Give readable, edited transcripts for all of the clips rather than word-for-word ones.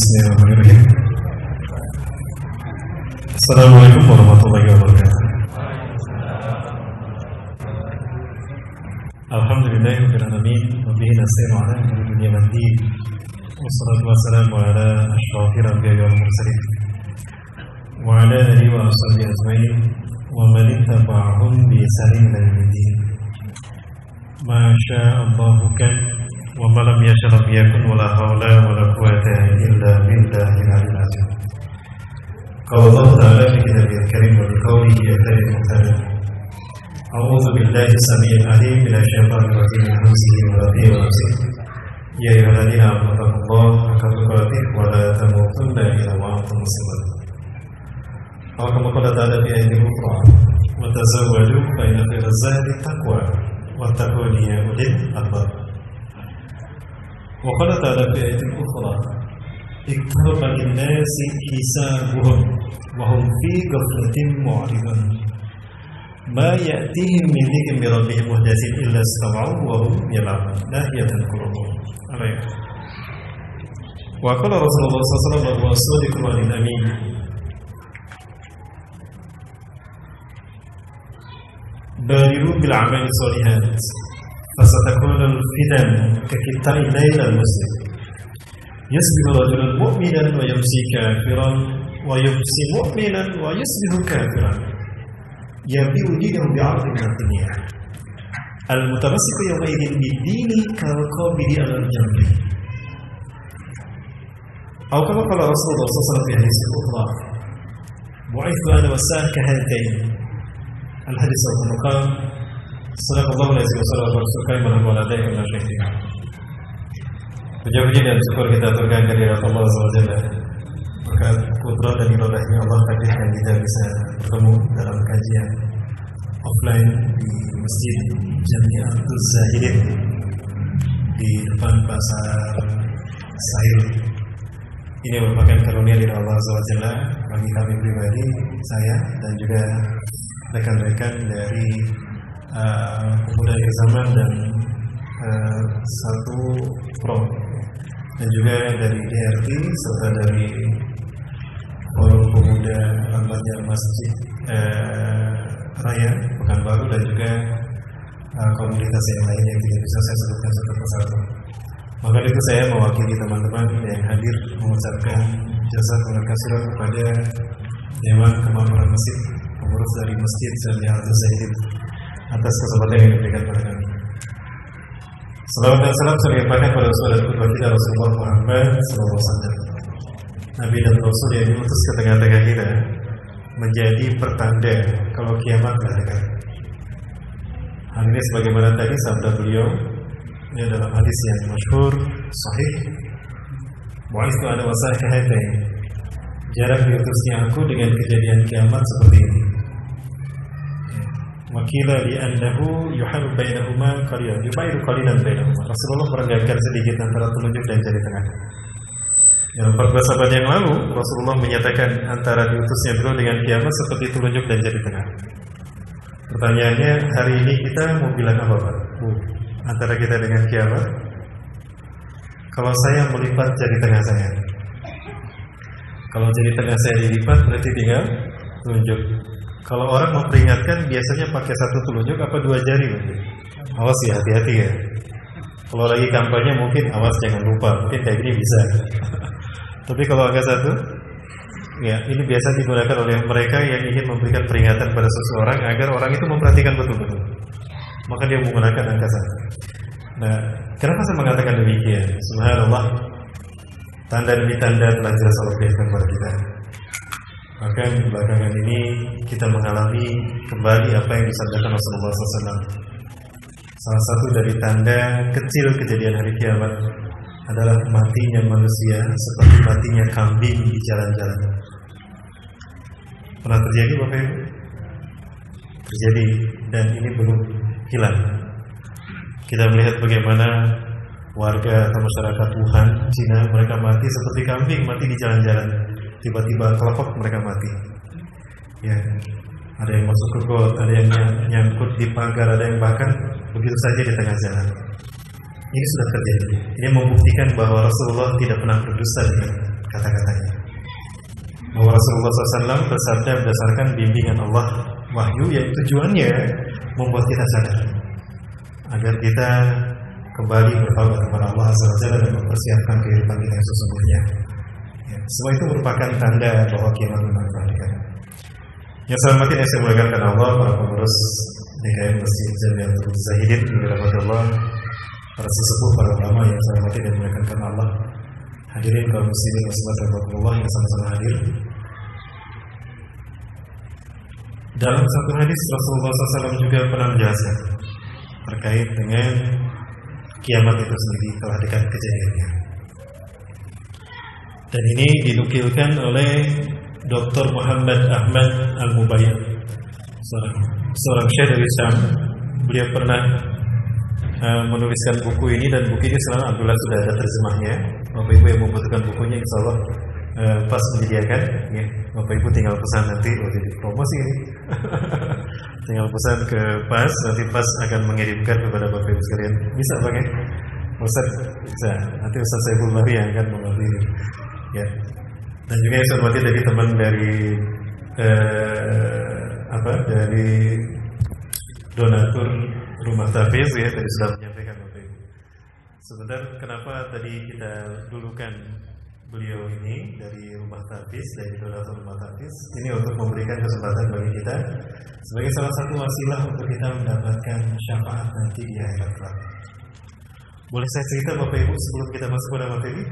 Bismillahirrahmanirrahim. Assalamualaikum warahmatullahi wabarakatuh. Alhamdulillahirabbil alamin wa bihi nasta'inu ala umuri dunya wad din. Wassalatu wassalamu ala asyrafil anbiya'i wal mursalin wa ala alihi wa ashabihi ajma'in wa man ittaba'ahum bi ihsanin ila yaumid. Ma sya'allahu kan wa ma lam yasha' lam yakun wa la haula wa la quwwata illa billahil aliyyil azim. Qala Allah ta'ala fi kitabil karim wa bi qawlihi al-karim al-muhtaram. A'udzu billahi as-sami'il 'alim minasy syaithanir rajim min hamzihi wa nafthihi wa nafthihi. Ya ayyuhalladzina amanu taqullaha haqqa tuqatih wa la tamutunna illa wa antum muslimun. Wa kama qala ta'ala fi ayatin ukhra wa tazawwaju fa inna khayra zadi taqwa wa taquni ya ulil albab. Wa qala ta'ala fi ayatin ukhra iktaraba lin-nasi hisabuhum wa hum fi ghaflatin mu'ridun. Ma ya'tihim min dzikrin min rabbihim muhdatsin illa istama'u wa hum yal'abun lahiyatan qulubuhum. Wa qala Rasulullah sallallahu alaihi wasallam amin. Badiru bil a'mali shalihat fasatakunu al-fitan kakitai lailal muslim. Yasbihu rajulun mu'minan wa yumsi kafiran wa yumsi mu'minan wa yasbihu kafiran. Yabi'u dinahu bi'ardin min ad-dunya. Al-mutamassiku yawma idzin bid-dini kal-qabidi 'alal jambi. Aw kama qala Rasulullah sallallahu alaihi wasallam fi hadits ukhra. Bu'ithu ana was-sa'ah kahatayn. Al-hadits al-maqam Sadaqallahu alaihi wasallam wa rasulullah wa ala alihi wa sahbihi. Puji-puji dan syukur kita aturkan kehadirat Allah Subhanahu wa taala. Berkat kudrat dan iradahnya Allah takdirkan kita bisa bertemu dalam kajian offline di Masjid Jami'atul Zahidin di depan Pasar Sahil. Ini merupakan karunia dari Allah Subhanahu wa taala bagi kami pribadi, saya dan juga rekan-rekan dari Pemuda Akhir Zaman dan satu Pro, dan juga dari DRT serta dari Forum Pemuda Al-Banjar Masjid Raya Pekanbaru, dan juga komunitas yang lain yang tidak bisa saya sebutkan satu persatu. Maka itu saya mewakili teman-teman yang hadir mengucapkan jazakumullah khairan kepada Dewan Kemakmuran Masjid, pengurus dari Masjid Jami'atul Zahidin, atas kesempatan yang diberikan kepada kami. Salawat dan salam saya limpahkan pada saudara kita Rasulullah Muhammad SAW, Nabi dan Rasul yang diutus ke tengah-tengah kita, menjadi pertanda kalau kiamat telah dekat. Hal ini sebagaimana tadi sabda beliau, ini dalam hadis yang masyhur sahih, Bu'ithu ana was-sa'ah kahatayn. Jarak diutusnya aku dengan kejadian kiamat seperti ini. Wakila li annahu yuharu bainahuma qalilan, yubairu qalilan bainahuma. Rasulullah merenggangan sedikit antara telunjuk dan jari tengah. Yang 14 abad yang lalu Rasulullah menyatakan antara diutusnya beliau dengan kiamat seperti telunjuk dan jari tengah. Pertanyaannya, hari ini kita mau bilang apa, Pak? Antara kita dengan kiamat? Kalau saya melipat jari tengah saya, kalau jari tengah saya dilipat berarti tinggal telunjuk. Kalau orang memperingatkan biasanya pakai satu telunjuk apa dua jari mungkin. Awas ya, hati-hati ya. Kalau lagi kampanye mungkin awas jangan lupa, mungkin kayak gini bisa. Tapi kalau angka satu, ya ini biasa digunakan oleh mereka yang ingin memberikan peringatan pada seseorang agar orang itu memperhatikan betul-betul. Maka dia menggunakan angka satu. Nah, kenapa saya mengatakan demikian? Subhanallah, tanda demi tanda telah jelas Allah berikan kepada kita. Bahkan belakangan ini kita mengalami kembali apa yang disabdakan Rasulullah SAW. Salah satu dari tanda kecil kejadian hari kiamat adalah matinya manusia seperti matinya kambing di jalan-jalan. Pernah terjadi Bapak Ibu? Terjadi, dan ini belum hilang. Kita melihat bagaimana warga atau masyarakat Wuhan, Cina, mereka mati seperti kambing, mati di jalan-jalan. Tiba-tiba kelepok mereka mati. Ya, ada yang masuk ke got, ada yang nyangkut di pagar, ada yang bahkan begitu saja di tengah jalan. Ini sudah terjadi. Ini membuktikan bahwa Rasulullah tidak pernah berdusta. kata-katanya. Bahwa Rasulullah SAW bersabda berdasarkan bimbingan Allah wahyu, yang tujuannya membuat kita sadar agar kita kembali bertaubat kepada Allah Azza wa Jalla dan mempersiapkan kehidupan kita yang sesungguhnya. Ya, semua itu merupakan tanda bahwa kiamat memang telah dekat. Yang saya hormati dan saya muliakan Allah, para pengurus DKM Masjid Jamiatul Zahidin, Allah, para sesepuh, para ulama yang saya hormati dan muliakan Allah, hadirin kaum muslimin muslimat rahimakumullah yang sama-sama hadir. Dalam satu hadis Rasulullah SAW juga pernah menjelaskan terkait dengan kiamat itu sendiri telah dekat kejadiannya. Dan ini dinukilkan oleh Dr. Muhammad Ahmad Al-Mubayyan, seorang syekh dari Syam. Beliau pernah menuliskan buku ini, dan buku ini sekarang alhamdulillah sudah ada terjemahnya. Bapak Ibu yang membutuhkan bukunya, insya Allah pas menyediakan ya. Bapak Ibu tinggal pesan nanti, jadi promosi ini. Tinggal pesan ke PAS, nanti PAS akan mengirimkan kepada Bapak Ibu sekalian. Bisa pakai Ustaz? Bisa. Nanti Ustaz Saiful Bahri yang akan mengambil ini ya. Dan juga yang saya hormati dari teman dari dari donatur Rumah Tafiz ya, tadi sudah menyampaikan Bapak Ibu. Sebentar, kenapa tadi kita dulukan beliau ini dari Rumah Tafiz, dari donatur Rumah Tafiz? Ini untuk memberikan kesempatan bagi kita sebagai salah satu wasilah untuk kita mendapatkan syafaat nanti di akhirat kelak. Boleh saya cerita Bapak Ibu sebelum kita masuk pada materi?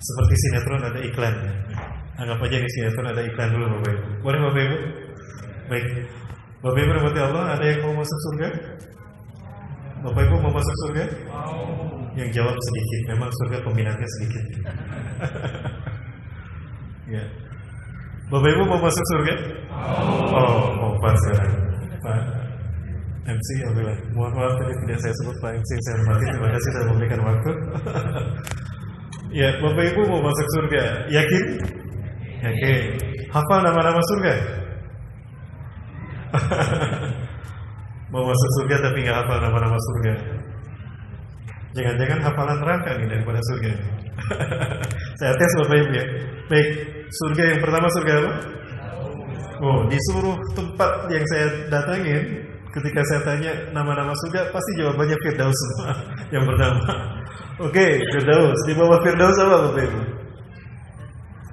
Seperti sinetron ada iklan ya. Anggap aja di sinetron ada iklan dulu Bapak Ibu. Boleh Bapak Ibu? Baik. Bapak Ibu rahmati Allah, ada yang mau masuk surga? Bapak Ibu mau masuk surga? Yang jawab sedikit. Memang surga peminatnya sedikit. Ya. Bapak Ibu mau masuk surga? Mau pas sekarang. Pak MC, alhamdulillah. Mohon maaf tadi tidak saya sebut Pak MC. Saya hormati, terima kasih sudah memberikan waktu. Ya, Bapak Ibu mau masuk surga? Yakin? Yakin. Hafal nama-nama surga? Mau masuk surga tapi nggak hafal nama-nama surga. Jangan-jangan hafalan neraka nih daripada surga. Saya tes Bapak Ibu ya. Baik, surga yang pertama surga apa? Oh, di seluruh tempat yang saya datangin, ketika saya tanya nama-nama surga, pasti jawabannya Firdaus semua. Yang pertama. Oke, Firdaus. Di bawah Firdaus apa Bapak Ibu?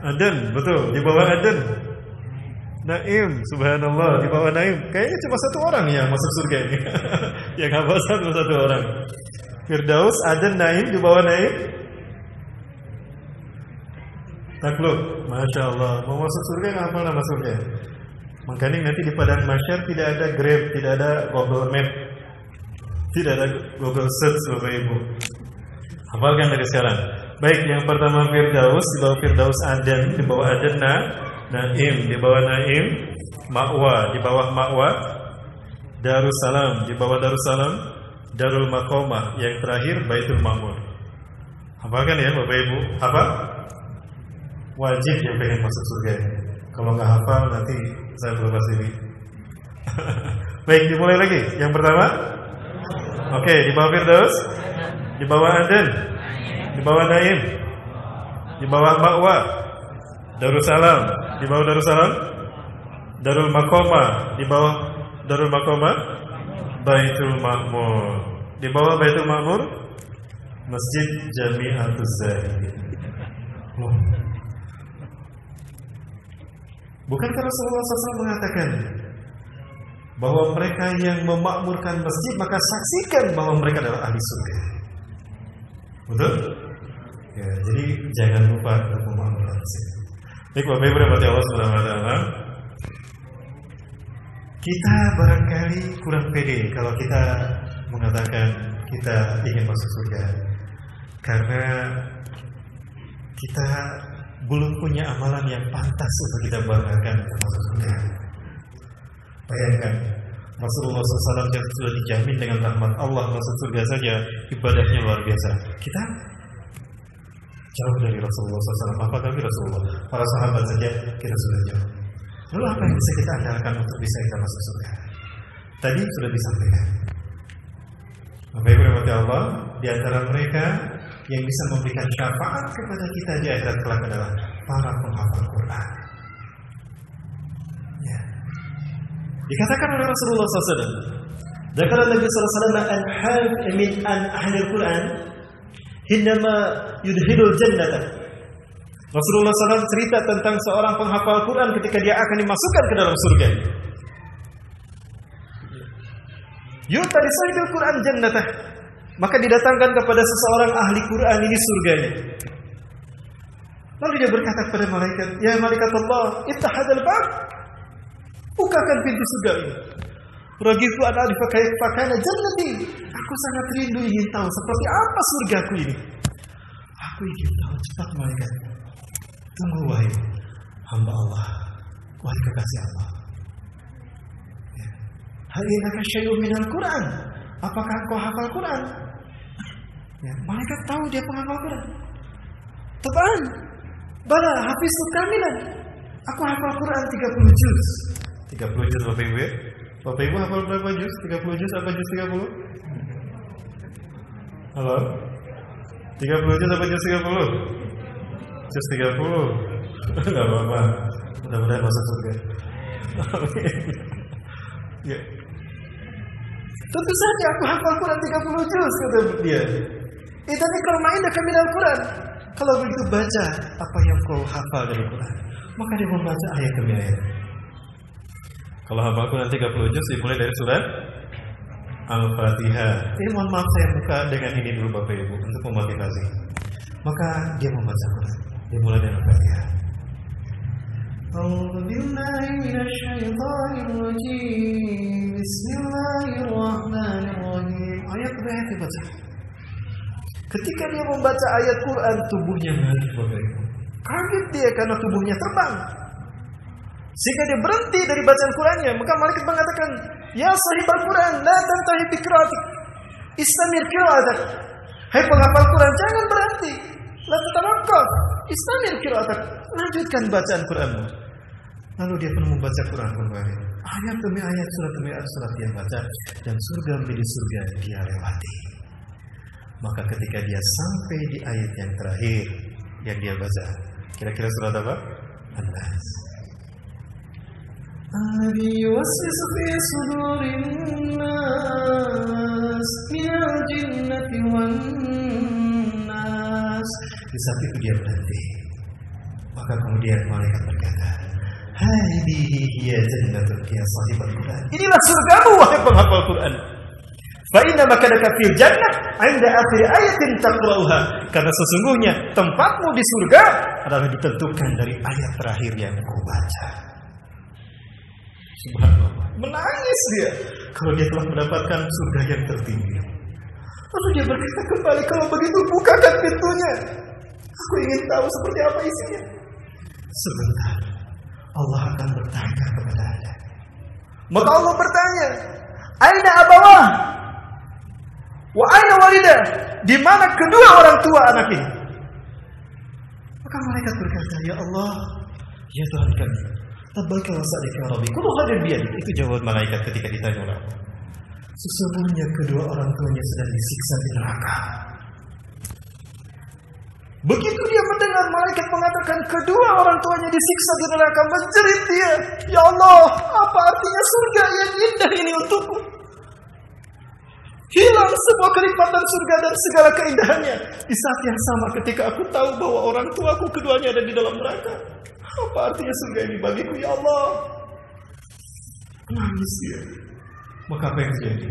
Aden, betul. Di bawah Aden Naim, subhanallah. Di bawah Naim. Kayaknya cuma satu orang yang masuk surga ini. Yang hafal satu orang. Firdaus, Aden, Naim. Di bawah Naim takluk. Masya Allah. Mau masuk surga nggak hafal nama surga. Makanya nanti di padang mahsyar tidak ada Grab, tidak ada Google Map, tidak ada Google Search Bapak Ibu. Hafalkan dari sekarang. Baik, yang pertama Firdaus, di bawah Firdaus Aden, di bawah Aden Naim, di bawah Naim Ma'wa, di bawah Ma'wa Darussalam, di bawah Darussalam Darul Maqamah, yang terakhir Baitul Ma'mur. Hafalkan ya Bapak Ibu. Hafal? Wajib yang pengen masuk surga. Kalau nggak hafal nanti saya berubah sini. Baik, dimulai lagi. Yang pertama, oke, di bawah Firdaus, di bawah Aden, di bawah Naim, di bawah Ma'wa Darussalam, di bawah Darussalam Darul Maqamah, di bawah Darul Maqamah Baitul Ma'mur, di bawah Baitul Ma'mur Masjid Jamiatul Zahidin. Bukankah Rasulullah SAW mengatakan bahwa mereka yang memakmurkan masjid maka saksikan bahwa mereka adalah ahli surga? Betul? Ya, jadi jangan lupa untuk memakmurkan masjid. Baik, Bapak Ibu rahmati Allah Subhanahu wa taala. Kita barangkali kurang pede kalau kita mengatakan kita ingin masuk surga karena kita belum punya amalan yang pantas untuk kita banggakan termasuk surga. Bayangkan, Rasulullah SAW sudah dijamin dengan rahmat Allah masuk surga saja, ibadahnya luar biasa. Kita jauh dari Rasulullah SAW. Apalagi Rasulullah, para sahabat saja kita sudah jauh. Lalu apa yang bisa kita andalkan untuk bisa kita masuk surga? Tadi sudah disampaikan. Bapak Ibu rahmati Allah, di antara mereka yang bisa memberikan syafaat kepada kita di akhirat kelak adalah para penghafal Quran. Ya. Dikatakan oleh Rasulullah SAW, Dzakara Nabi sallallahu alaihi wasallam min ahli Al-Quran hindama yudkhilul jannata. Rasulullah SAW cerita tentang seorang penghafal Quran ketika dia akan dimasukkan ke dalam surga. Yu'ta li sahibil Quran jannatah. Maka didatangkan kepada seseorang ahli Quran ini surganya. Lalu dia berkata kepada malaikat, "Ya malaikat Allah, iftah hadzal bab." Bukakan pintu surga ini. Ragifu an a'rifa kaifa kana jannati. Aku sangat rindu ingin tahu seperti apa surgaku ini. Aku ingin tahu, cepat malaikat. Tunggu wahai hamba Allah, wahai kekasih Allah. Hal innaka syai'un minal Quran. Apakah kau hafal Quran? Ya, malaikat tahu dia penghafal Quran. Tabaan. Bala hafiztu kamilan. Aku hafal Quran 30 juz. 30 juz Bapak Ibu ya? Bapak Ibu hafal berapa juz? 30 juz apa juz 30? Halo? 30 juz apa juz 30? Juz 30. Enggak apa-apa. Mudah-mudahan masuk surga. Ya. Tentu saja aku hafal Quran 30 juz kata dia. Idan ikra ma'indaka minal Quran. Kalau begitu baca apa yang kau hafal dari Quran. Maka dia membaca ayat demi ayat. Kalau hafal Quran 30 juz dimulai dari surat Al-Fatihah. Ini mohon maaf saya buka dengan ini dulu Bapak Ibu untuk memotivasi. Maka dia membaca Quran. Dia mulai dari Al-Fatihah. A'udzu billahi minasy syaithanir rajim. Bismillahirrahmanirrahim. Ayat demi ayat dibaca. Ketika dia membaca ayat Quran, tubuhnya naik Bapak Ibu. Kaget dia karena tubuhnya terbang. Sehingga dia berhenti dari bacaan Qurannya. Maka malaikat mengatakan, "Ya sahibal Quran, la tantahi bi qira'atik. Istamir qira'atak." Hai penghafal Quran, jangan berhenti. La tatawaqqaf. Istamir qira'atak. Lanjutkan bacaan Quranmu. Lalu dia pun membaca Quran kembali. Ayat demi ayat, surat demi surat dia baca. Dan surga menjadi surga dia lewati. Maka ketika dia sampai di ayat yang terakhir yang dia baca, kira-kira surat apa? An-Nas. Alladzi yuwaswisu fi sudurin nas minal jinnati wan nas. Di saat itu dia berhenti. Maka kemudian malaikat berkata, "Hadhihi hiya jannatul ya sahibal Quran." Inilah surgamu wahai penghafal Quran. Fa inna makanaka fil jannah 'inda akhir ayatin taqra'uha. Karena sesungguhnya tempatmu di surga adalah ditentukan dari ayat terakhir yang kau baca. Subhanallah. Menangis dia kalau dia telah mendapatkan surga yang tertinggi. Lalu dia berkata kembali, "Kalau begitu bukakan pintunya. Aku ingin tahu seperti apa isinya." Sebentar, Allah akan bertanya kepada Anda. Maka Allah bertanya, "Aina abawah? Wa aina walidah?" Di mana kedua orang tua anak ini? Maka malaikat berkata, "Ya Allah, ya Tuhan kami, tabbaka wa sa'alika rabbi, kullu hadin biyadi." Itu jawaban malaikat ketika ditanya oleh Allah. Sesungguhnya kedua orang tuanya sedang disiksa di neraka. Begitu dia mendengar malaikat mengatakan kedua orang tuanya disiksa di neraka, menjerit dia, "Ya Allah, apa artinya surga yang indah ini untukku? Hilang semua kenikmatan surga dan segala keindahannya. Di saat yang sama ketika aku tahu bahwa orang tuaku keduanya ada di dalam neraka. Apa artinya surga ini bagiku, ya Allah?" Nangis dia. Maka apa yang terjadi?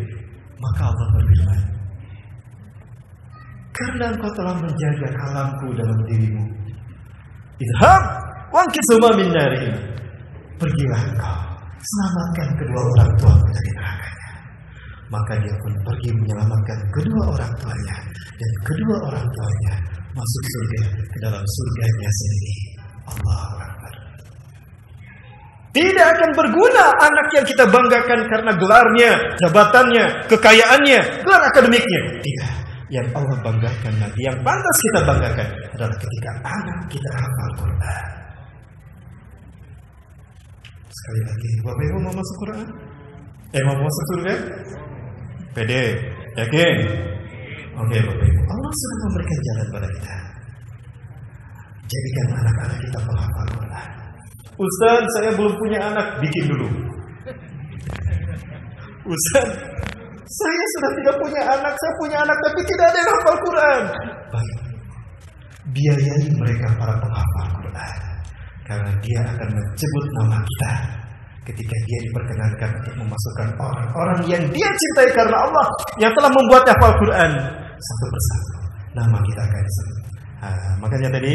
Maka Allah berfirman, "Karena engkau telah menjaga kalamku dalam dirimu, idhab wankisuma min narihim." Pergilah engkau, selamatkan kedua orang tuamu dari nerakanya. Maka dia pun pergi menyelamatkan kedua orang tuanya, dan kedua orang tuanya masuk surga ke dalam surganya sendiri. Allahu Akbar. Tidak akan berguna anak yang kita banggakan karena gelarnya, jabatannya, kekayaannya, gelar akademiknya. Tidak. Yang Allah banggakan nanti, yang pantas kita banggakan adalah ketika anak kita hafal Quran. Sekali lagi, Bapak Ibu mau masuk Quran? Mau masuk surga? Pede? Yakin? Oke Bapak Ibu. Allah sudah memberikan jalan pada kita. Jadikan anak-anak kita penghafal Quran. Ustaz, saya belum punya anak, bikin dulu. Ustaz, saya sudah tidak punya anak, saya punya anak tapi tidak ada yang hafal Quran. Baik, biayai mereka para penghafal Quran, karena dia akan menyebut nama kita ketika dia diperkenankan untuk memasukkan orang-orang yang dia cintai karena Allah, yang telah membuatnya hafal Quran. Satu persatu nama kita akan disebut. Makanya tadi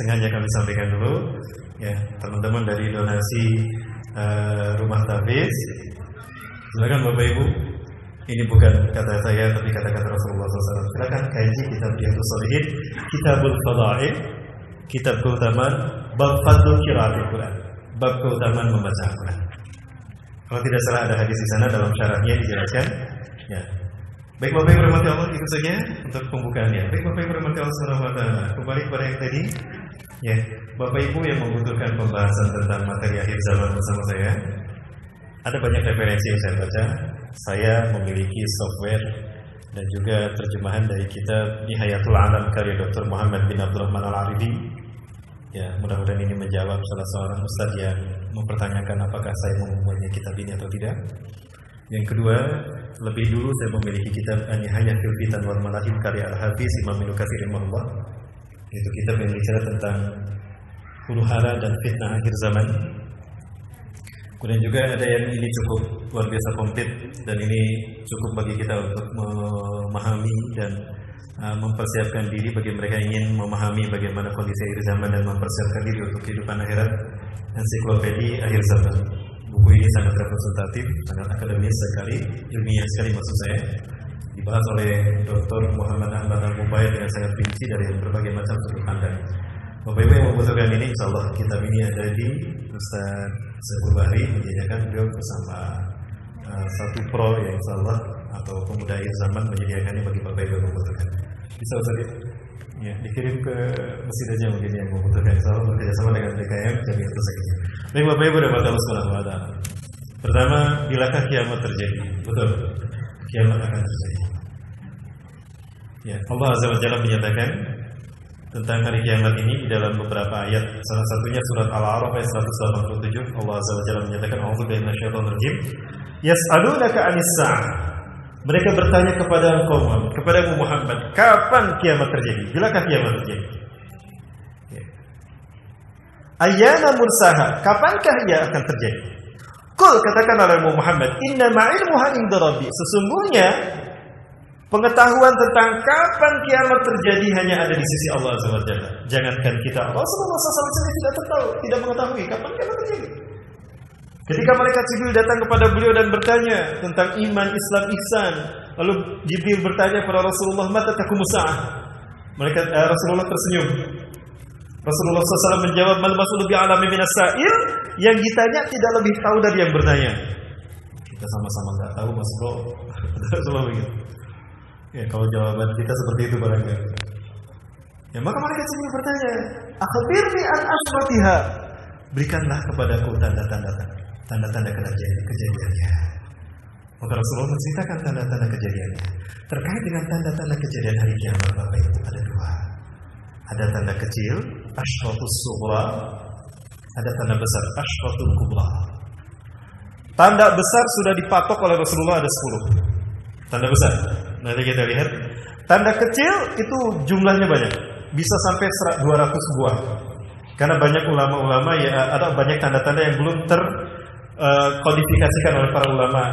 sengaja kami sampaikan dulu, ya, teman-teman dari donasi rumah tahfiz. Silakan Bapak Ibu, ini bukan kata saya tapi kata-kata Rasulullah SAW. Silakan kaji kitab Riyadhus Shalihin, Kitabul Fadha'il, kitab keutamaan, bab fadl qiraatul Quran, bab keutamaan membaca Al-Quran. Kalau tidak salah ada hadis di sana, dalam syarahnya dijelaskan. Ya. Baik Bapak Ibu rahmati Allah, itu saja untuk pembukaannya. Baik Bapak Ibu rahmati Allah Subhanahu wa taala. Kembali kepada yang tadi, ya, Bapak Ibu yang membutuhkan pembahasan tentang materi akhir zaman bersama saya, ada banyak referensi yang saya baca. Saya memiliki software dan juga terjemahan dari kitab Nihayatul Alam karya Dr. Muhammad bin Abdurrahman Al-Arifi. Ya, mudah-mudahan ini menjawab salah seorang ustaz yang mempertanyakan apakah saya mempunyai kitab ini atau tidak. Yang kedua, lebih dulu saya memiliki kitab An-Nihayah fil Fitan wal Malahib karya Al-Hafiz Imam Ibnu Katsir rahimahullah. Itu kitab yang bicara tentang huru-hara dan fitnah akhir zaman. Kemudian juga ada yang ini cukup luar biasa komplit, dan ini cukup bagi kita untuk memahami dan mempersiapkan diri bagi mereka yang ingin memahami bagaimana kondisi akhir zaman dan mempersiapkan diri untuk kehidupan akhirat. Ensiklopedia Akhir Zaman. Buku ini sangat representatif, sangat akademis sekali, ilmiah sekali maksud saya. Dibahas oleh Dr. Muhammad Ahmad Al-Mubayyad dengan sangat rinci dari berbagai macam sudut pandang. Bapak Ibu yang membutuhkan ini, insya Allah kitab ini ada di Ustaz Saiful Bahri, menyediakan beliau bersama satu pro yang insya Allah atau pemuda akhir zaman menyediakannya bagi Bapak Ibu yang membutuhkan. Bisa Ustaz ya, dikirim ke mesin aja mungkin yang membutuhkan, insya Allah bekerjasama dengan DKM Jamiat Rusaknya. Baik Bapak Ibu dan Bapak Allah Subhanahu wa taala. Pertama, bilakah kiamat terjadi? Betul, kiamat akan terjadi. Ya, Allah Azza wa Jalla menyatakan tentang hari kiamat ini di dalam beberapa ayat. Salah satunya surat Al-A'raf ayat 187. Allah Azza wa Jalla menyatakan, "A'udzubillahi minasyaitonir rajim. Yas'alunaka 'anis sa'ah." Mereka bertanya kepada Muhammad, kapan kiamat terjadi? Bilakah kiamat terjadi? Ayyana mursaha, kapankah ia akan terjadi? Qul, katakan oleh Muhammad, inna ma'ilmuha inda rabbi. Sesungguhnya pengetahuan tentang kapan kiamat terjadi hanya ada di sisi Allah Azza wa Jalla. Jangankan kita, Rasulullah SAW tidak mengetahui kapan kiamat terjadi. Ketika malaikat Jibril datang kepada beliau dan bertanya tentang iman, Islam, ihsan, lalu Jibril bertanya kepada Rasulullah, mata taqumus sa'ah. Rasulullah tersenyum. Rasulullah SAW menjawab, mal mas'ulu bi'alami minas sa'il. Yang ditanya tidak lebih tahu dari yang bertanya. Kita sama-sama nggak tahu, Mas Bro. Rasulullah begitu. Ya, kalau jawaban kita seperti itu barangkali. Ya, maka malaikat Jibril bertanya, akhbirni an ashratiha. Berikanlah kepadaku tanda-tanda kejadiannya. Maka Rasulullah menceritakan tanda-tanda kejadiannya. Terkait dengan tanda-tanda kejadian hari kiamat, Bapak Ibu, ada dua. Ada tanda kecil, asyratus sughra. Ada tanda besar, asyratul kubra. Tanda besar sudah dipatok oleh Rasulullah ada 10. Tanda besar. Nanti kita lihat. Tanda kecil itu jumlahnya banyak. Bisa sampai 200 buah. Karena banyak ulama-ulama, ya, ada banyak tanda-tanda yang belum terkodifikasikan oleh para ulama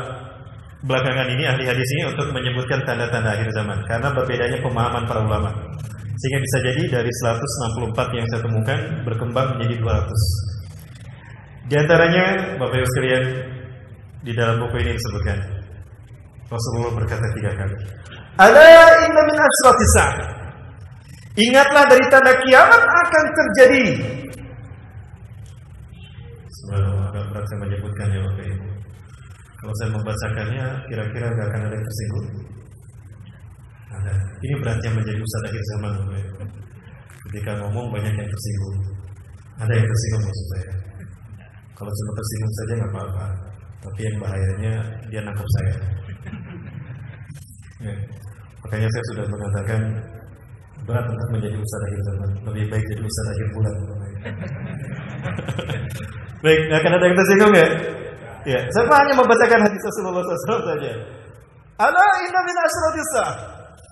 belakangan ini, ahli hadis ini, untuk menyebutkan tanda-tanda akhir zaman. Karena berbedanya pemahaman para ulama. Sehingga bisa jadi dari 164 yang saya temukan berkembang menjadi 200. Di antaranya, Bapak Ibu sekalian, di dalam buku ini disebutkan Rasulullah berkata 3 kali, ala inna min asratis sa'ah. Ingatlah dari tanda kiamat akan terjadi. Subhanallah, agak berat saya menyebutkan ya Bapak Ibu. Kalau saya membacakannya, kira-kira gak akan ada yang tersinggung. Ada. Ini beratnya menjadi ustaz akhir zaman Bapak Ibu. Ketika ngomong banyak yang tersinggung. Ada yang tersinggung maksud saya. Kalau cuma tersinggung saja gak apa-apa. Tapi yang bahayanya dia nangkep saya. Ya. Makanya saya sudah mengatakan Berat untuk menjadi ustaz akhir zaman. Lebih baik jadi ustaz akhir bulan. Baik, akan ada yang tersinggung ya? Ya, saya hanya membacakan hadis Rasulullah SAW saja. Ala inna min asratis sa'ah.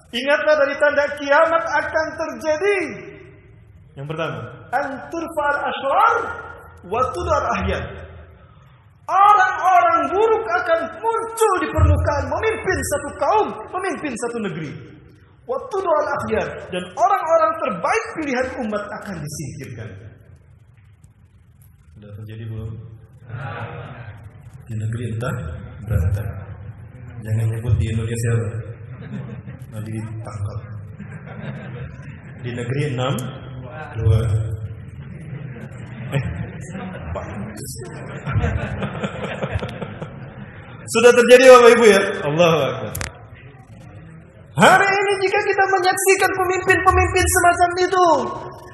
Ingatlah dari tanda kiamat akan terjadi. Yang pertama, anturfa'al ashrar wa tudar ahyad. Orang-orang buruk akan muncul di permukaan, memimpin satu kaum, memimpin satu negeri. Wa tudar ahyad, dan orang-orang terbaik pilihan umat akan disingkirkan. Sudah terjadi belum? Di negeri entah berantah. Jangan nyebut di Indonesia, nanti ditangkap. Di negeri 6, 2. Pak. Sudah terjadi Bapak Ibu ya? Allahu Akbar. Hari ini jika kita menyaksikan pemimpin-pemimpin semacam itu,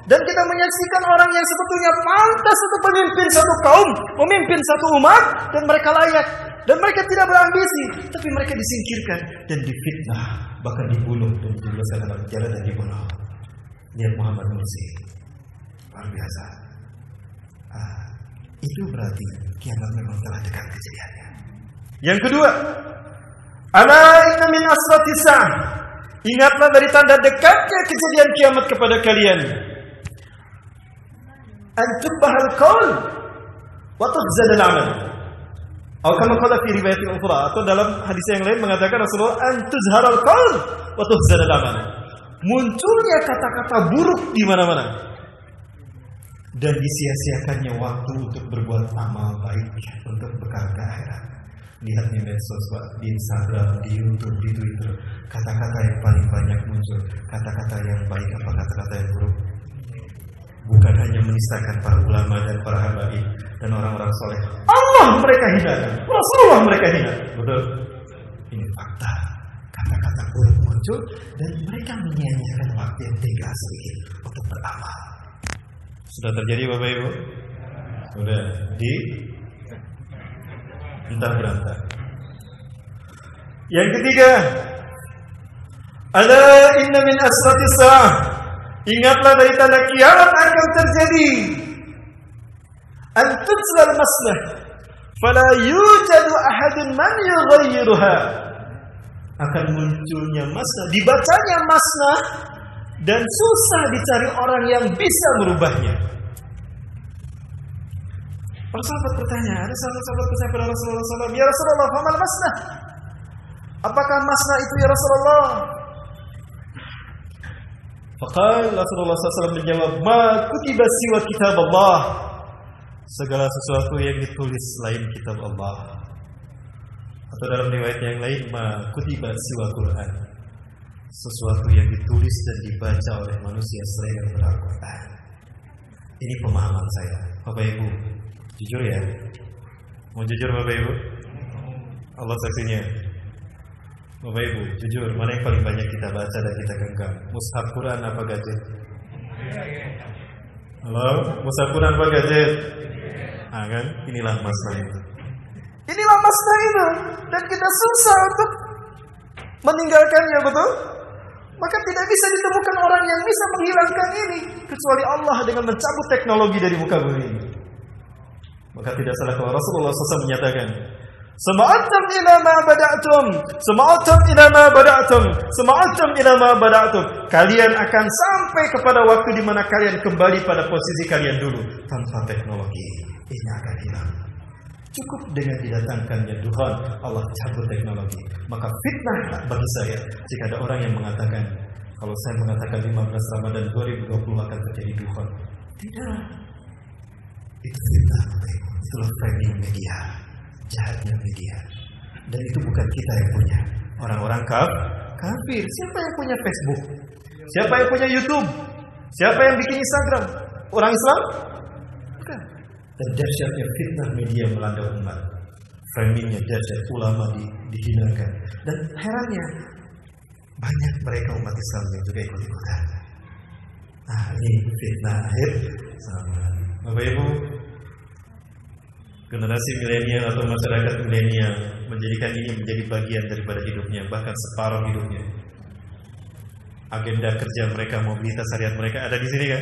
dan kita menyaksikan orang yang sebetulnya pantas untuk memimpin satu kaum, memimpin satu umat, dan mereka layak, dan mereka tidak berambisi, tapi mereka disingkirkan dan difitnah, bahkan dibunuh dan dijelaskan dalam penjara dan dibunuh. Lihat Muhammad Mursi, luar biasa. Itu berarti kiamat memang telah dekat kejadiannya. Yang kedua, ala inna min asratis sa'ah. Ingatlah dari tanda dekatnya kejadian kiamat kepada kalian. Antubahal qaul wa tuzadal amal. Atau kama qala fi riwayat ukhra, atau dalam hadis yang lain mengatakan Rasulullah antuzharal qaul wa tuzadal amal. Munculnya kata-kata buruk di mana-mana dan disia-siakannya waktu untuk berbuat amal baik untuk bekal ke akhirat. Lihat di medsos, di Instagram, di YouTube, di Twitter, kata-kata yang paling banyak muncul, kata-kata yang baik apa kata-kata yang buruk? Bukan hanya menistakan para ulama dan para habaib dan orang-orang soleh. Allah mereka hinakan, Rasulullah mereka hina. Betul? Ini fakta. Kata-kata buruk muncul dan mereka menyia-nyiakan waktu yang tinggal sedikit untuk beramal. Sudah terjadi Bapak Ibu? Sudah di entah berantah. Yang ketiga, ala inna min asratis sa'ah. Ingatlah dari tanda kiamat akan terjadi. Antuzlal maslah, fala yujadu ahadun man yughayyiruha. Akan munculnya masnah, dibacanya masnah, dan susah dicari orang yang bisa merubahnya. Para sahabat bertanya, ada sahabat bertanya kepada Rasulullah SAW, ya Rasulullah, famal masnah? Apakah masnah itu ya Rasulullah? Faqal Rasulullah SAW menjawab, ma kutiba siwa kitab Allah. Segala sesuatu yang ditulis selain kitab Allah. Atau dalam riwayat yang lain, ma kutiba siwa Quran. Sesuatu yang ditulis dan dibaca oleh manusia selain Al-Quran. Ini pemahaman saya. Bapak Ibu, jujur ya. Mau jujur Bapak Ibu? Allah saksinya. Bapak Ibu, jujur, mana yang paling banyak kita baca dan kita genggam? Mushaf Quran apa gadget? Halo? Mushaf Quran apa gadget? Kan? Inilah masalah itu. Inilah masalah itu. Dan kita susah untuk meninggalkannya, betul? Maka tidak bisa ditemukan orang yang bisa menghilangkan ini kecuali Allah dengan mencabut teknologi dari muka bumi ini. Maka tidak salah kalau Rasulullah SAW menyatakan, Sema'atum ila ma bada'tum, sema'atum ila ma bada'tum, sema'atum ila ma bada'tum. Kalian akan sampai kepada waktu di mana kalian kembali pada posisi kalian dulu tanpa teknologi. Ini akan hilang. Cukup dengan didatangkannya Tuhan, Allah cabut teknologi. Maka fitnah bagi saya jika ada orang yang mengatakan, kalau saya mengatakan 15 Ramadan 2020 akan terjadi Tuhan. Tidak. Itu fitnah. Itulah framing media. Jahatnya media. Dan itu bukan kita yang punya. Orang-orang kafir. Siapa yang punya Facebook? Siapa yang punya YouTube? Siapa yang bikin Instagram? Orang Islam? Bukan. Dan dahsyatnya fitnah media melanda umat. Framingnya dahsyat, ulama dihinakan. Dan herannya banyak mereka umat Islam yang juga ikut-ikutan. Nah, ini fitnah akhir zaman. Bapak Ibu, generasi milenial atau masyarakat milenial menjadikan ini menjadi bagian daripada hidupnya, bahkan separuh hidupnya. Agenda kerja mereka, mobilitas harian mereka ada di sini kan?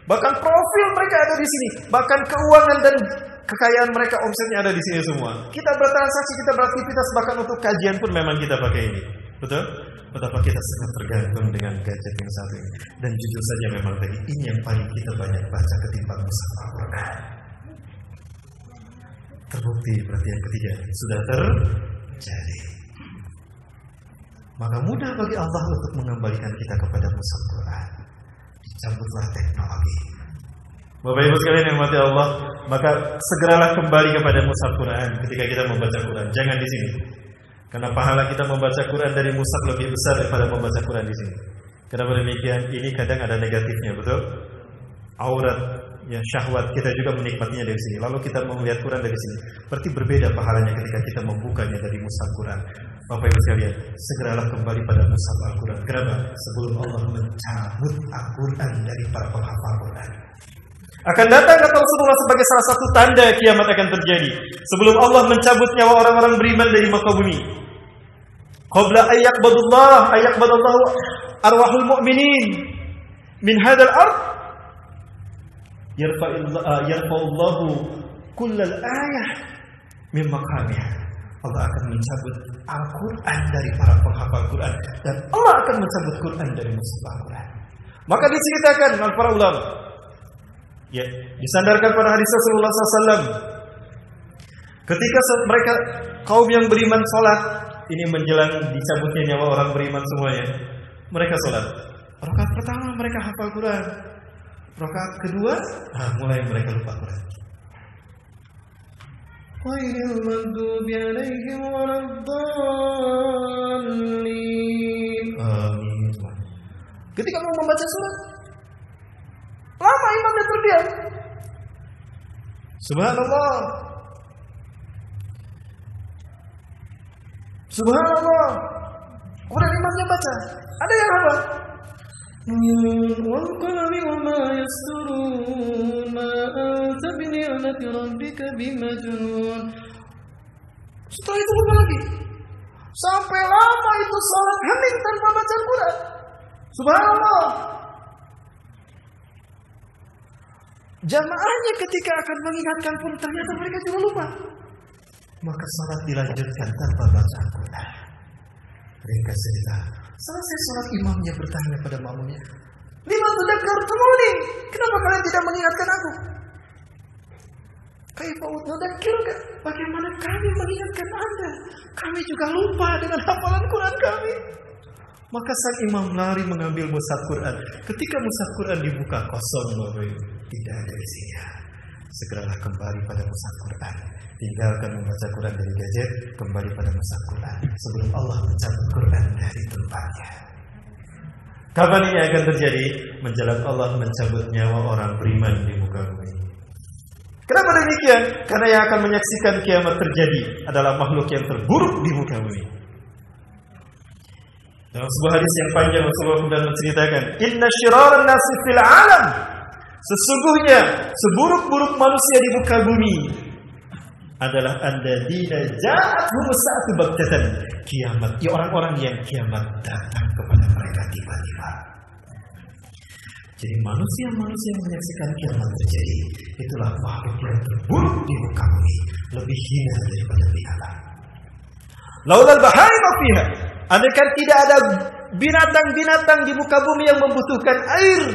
Bahkan profil mereka ada di sini. Bahkan keuangan dan kekayaan mereka, omsetnya ada di sini semua. Kita bertransaksi, kita beraktivitas, bahkan untuk kajian pun memang kita pakai ini. Betul? Betapa kita sangat tergantung dengan gadget yang satu ini. Dan jujur saja memang tadi ini yang paling kita banyak baca ketimbang mushaf Al-Quran. Terbukti berarti yang ketiga sudah terjadi. Maka mudah bagi Allah untuk mengembalikan kita kepada mushaf Al-Quran. Dicabutlah teknologi. Bapak Ibu sekalian yang mati Allah, maka segeralah kembali kepada mushaf Al-Quran ketika kita membaca Quran. Jangan di sini. Karena pahala kita membaca Quran dari mushaf lebih besar daripada membaca Quran di sini. Kenapa demikian? Ini kadang ada negatifnya, betul? Aurat, ya syahwat kita juga menikmatinya dari sini. Lalu kita mau melihat Quran dari sini. Berarti berbeda pahalanya ketika kita membukanya dari mushaf Quran. Bapak Ibu sekalian, segeralah kembali pada mushaf Al-Quran. Kenapa? Sebelum Allah mencabut Al-Quran dari para penghafal Quran. Akan datang kata Rasulullah sebagai salah satu tanda kiamat akan terjadi. Sebelum Allah mencabut nyawa orang-orang beriman dari muka bumi. Qabla ayyaqbadallahu arwahul mu'minin min hadzal ard yarfa'ullahu kullal ayah min maqamiha. Allah akan mencabut Al-Quran dari para penghafal Quran, dan Allah akan mencabut Quran dari mushaf Al-Quran. Maka diceritakan oleh para ulama, ya, disandarkan pada hadis Rasulullah SAW, ketika mereka kaum yang beriman sholat, ini menjelang dicabutnya nyawa orang beriman semuanya, mereka sholat. Rakaat pertama mereka hafal Quran, rakaat kedua, mulai mereka lupa Quran. Ghairil maghdubi 'alaihim waladdallin. Amin. Ketika mau membaca surat, lama imamnya terdiam. Subhanallah. Subhanallah. Kemudian imamnya baca. Ada yang hafal. Wal qalami wa ma yasturun ma anta bi ni'mati rabbika bimajnun. Setelah itu lupa lagi. Sampai lama itu salat hening tanpa baca Quran. Subhanallah. Jamaahnya ketika akan mengingatkan pun ternyata mereka juga lupa. Maka salat dilanjutkan tanpa baca Quran. Mereka cerita, selesai salat imamnya bertanya pada makmumnya, "Lima tudzakkirtumuni? Kenapa kalian tidak mengingatkan aku?" Kaifa udzakkirka? Bagaimana kami mengingatkan Anda? Kami juga lupa dengan hafalan Quran kami. Maka sang imam lari mengambil mushaf Quran. Ketika mushaf Quran dibuka, kosong, tidak ada isinya. Segeralah kembali pada mushaf Quran. Tinggalkan membaca Quran dari gadget, kembali pada mushaf Quran sebelum Allah mencabut Quran dari tempatnya. Kapan ini akan terjadi? Menjelang Allah mencabut nyawa orang beriman di muka bumi. Kenapa demikian? Karena yang akan menyaksikan kiamat terjadi adalah makhluk yang terburuk di muka bumi. Dalam sebuah hadis yang panjang Rasulullah kemudian menceritakan, "Inna syiraran nasi fil alam." Sesungguhnya seburuk-buruk manusia di muka bumi adalah alladzina ja'atuhum sa'atu baghtatan. Kiamat, ya orang-orang yang kiamat datang kepada mereka tiba-tiba. Jadi manusia-manusia yang menyaksikan kiamat terjadi, itulah makhluk yang terburuk di muka bumi, lebih hina daripada binatang. Laulal bahaim fiha, andaikan tidak ada binatang-binatang di muka bumi yang membutuhkan air,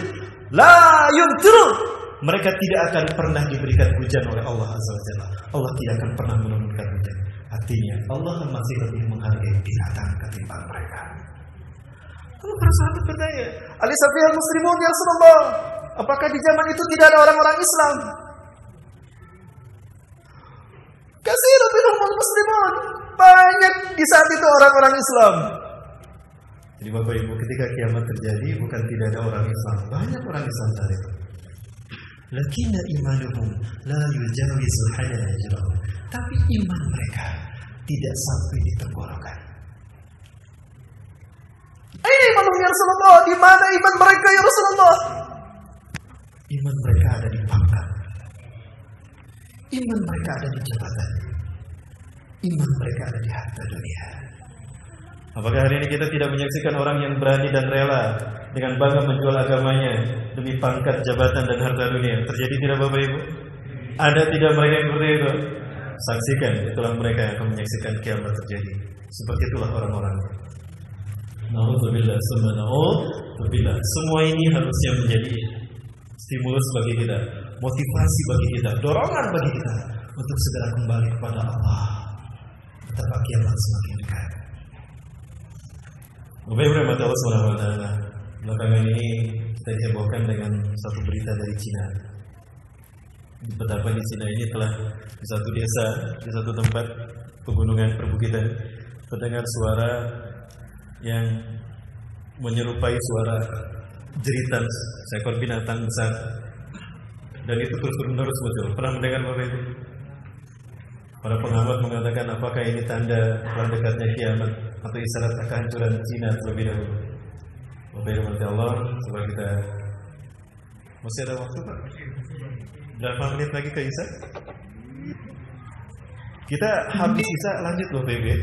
la yumtiru, mereka tidak akan pernah diberikan hujan oleh Allah Azza wa Jalla. Allah tidak akan pernah menurunkan hujan. Artinya Allah masih lebih menghargai binatang ketimbang mereka. Lalu para sahabat bertanya, "Alisa fihal muslimun ya Rasulullah? Apakah di zaman itu tidak ada orang-orang Islam?" Katsirun minhumul muslimun. Banyak di saat itu orang-orang Islam. Jadi Bapak Ibu, ketika kiamat terjadi bukan tidak ada orang Islam, banyak orang Islam saat itu. Lakinna imanuhum la yujawizu hanajirahum. Tapi iman mereka tidak sampai di tenggorokan. Iman ya Rasulullah, di mana iman mereka ya Rasulullah? Iman mereka ada di pangkat. Iman mereka ada di jabatan. Iman mereka ada di harta dunia. Apakah hari ini kita tidak menyaksikan orang yang berani dan rela dengan bangga menjual agamanya demi pangkat, jabatan dan harta dunia? Terjadi tidak Bapak Ibu? Ada tidak mereka yang seperti itu? Saksikan, itulah mereka yang akan menyaksikan kiamat terjadi. Seperti itulah orang-orang. Na'udzubillah, subhanallah. Semua ini harusnya menjadi stimulus bagi kita, motivasi bagi kita, dorongan bagi kita untuk segera kembali kepada Allah. Betapa kiamat semakin dekat. Bapak Ibu rahmati Allah Subhanahu wa taala. Belakangan ini kita dihebohkan dengan satu berita dari Cina. Betapa di Cina ini telah di satu desa, di satu tempat pegunungan perbukitan terdengar suara yang menyerupai suara jeritan seekor binatang besar, dan itu terus-menerus muncul. Pernah mendengar Bapak Ibu? Para pengamat mengatakan apakah ini tanda telah dekatnya kiamat atau isyarat kehancuran Cina terlebih dahulu. Bapak Ibu rahmati Allah, coba kita masih ada waktu Pak? Berapa menit lagi ke Isya? Kita habis Isya lanjut Bapak Ibu ya?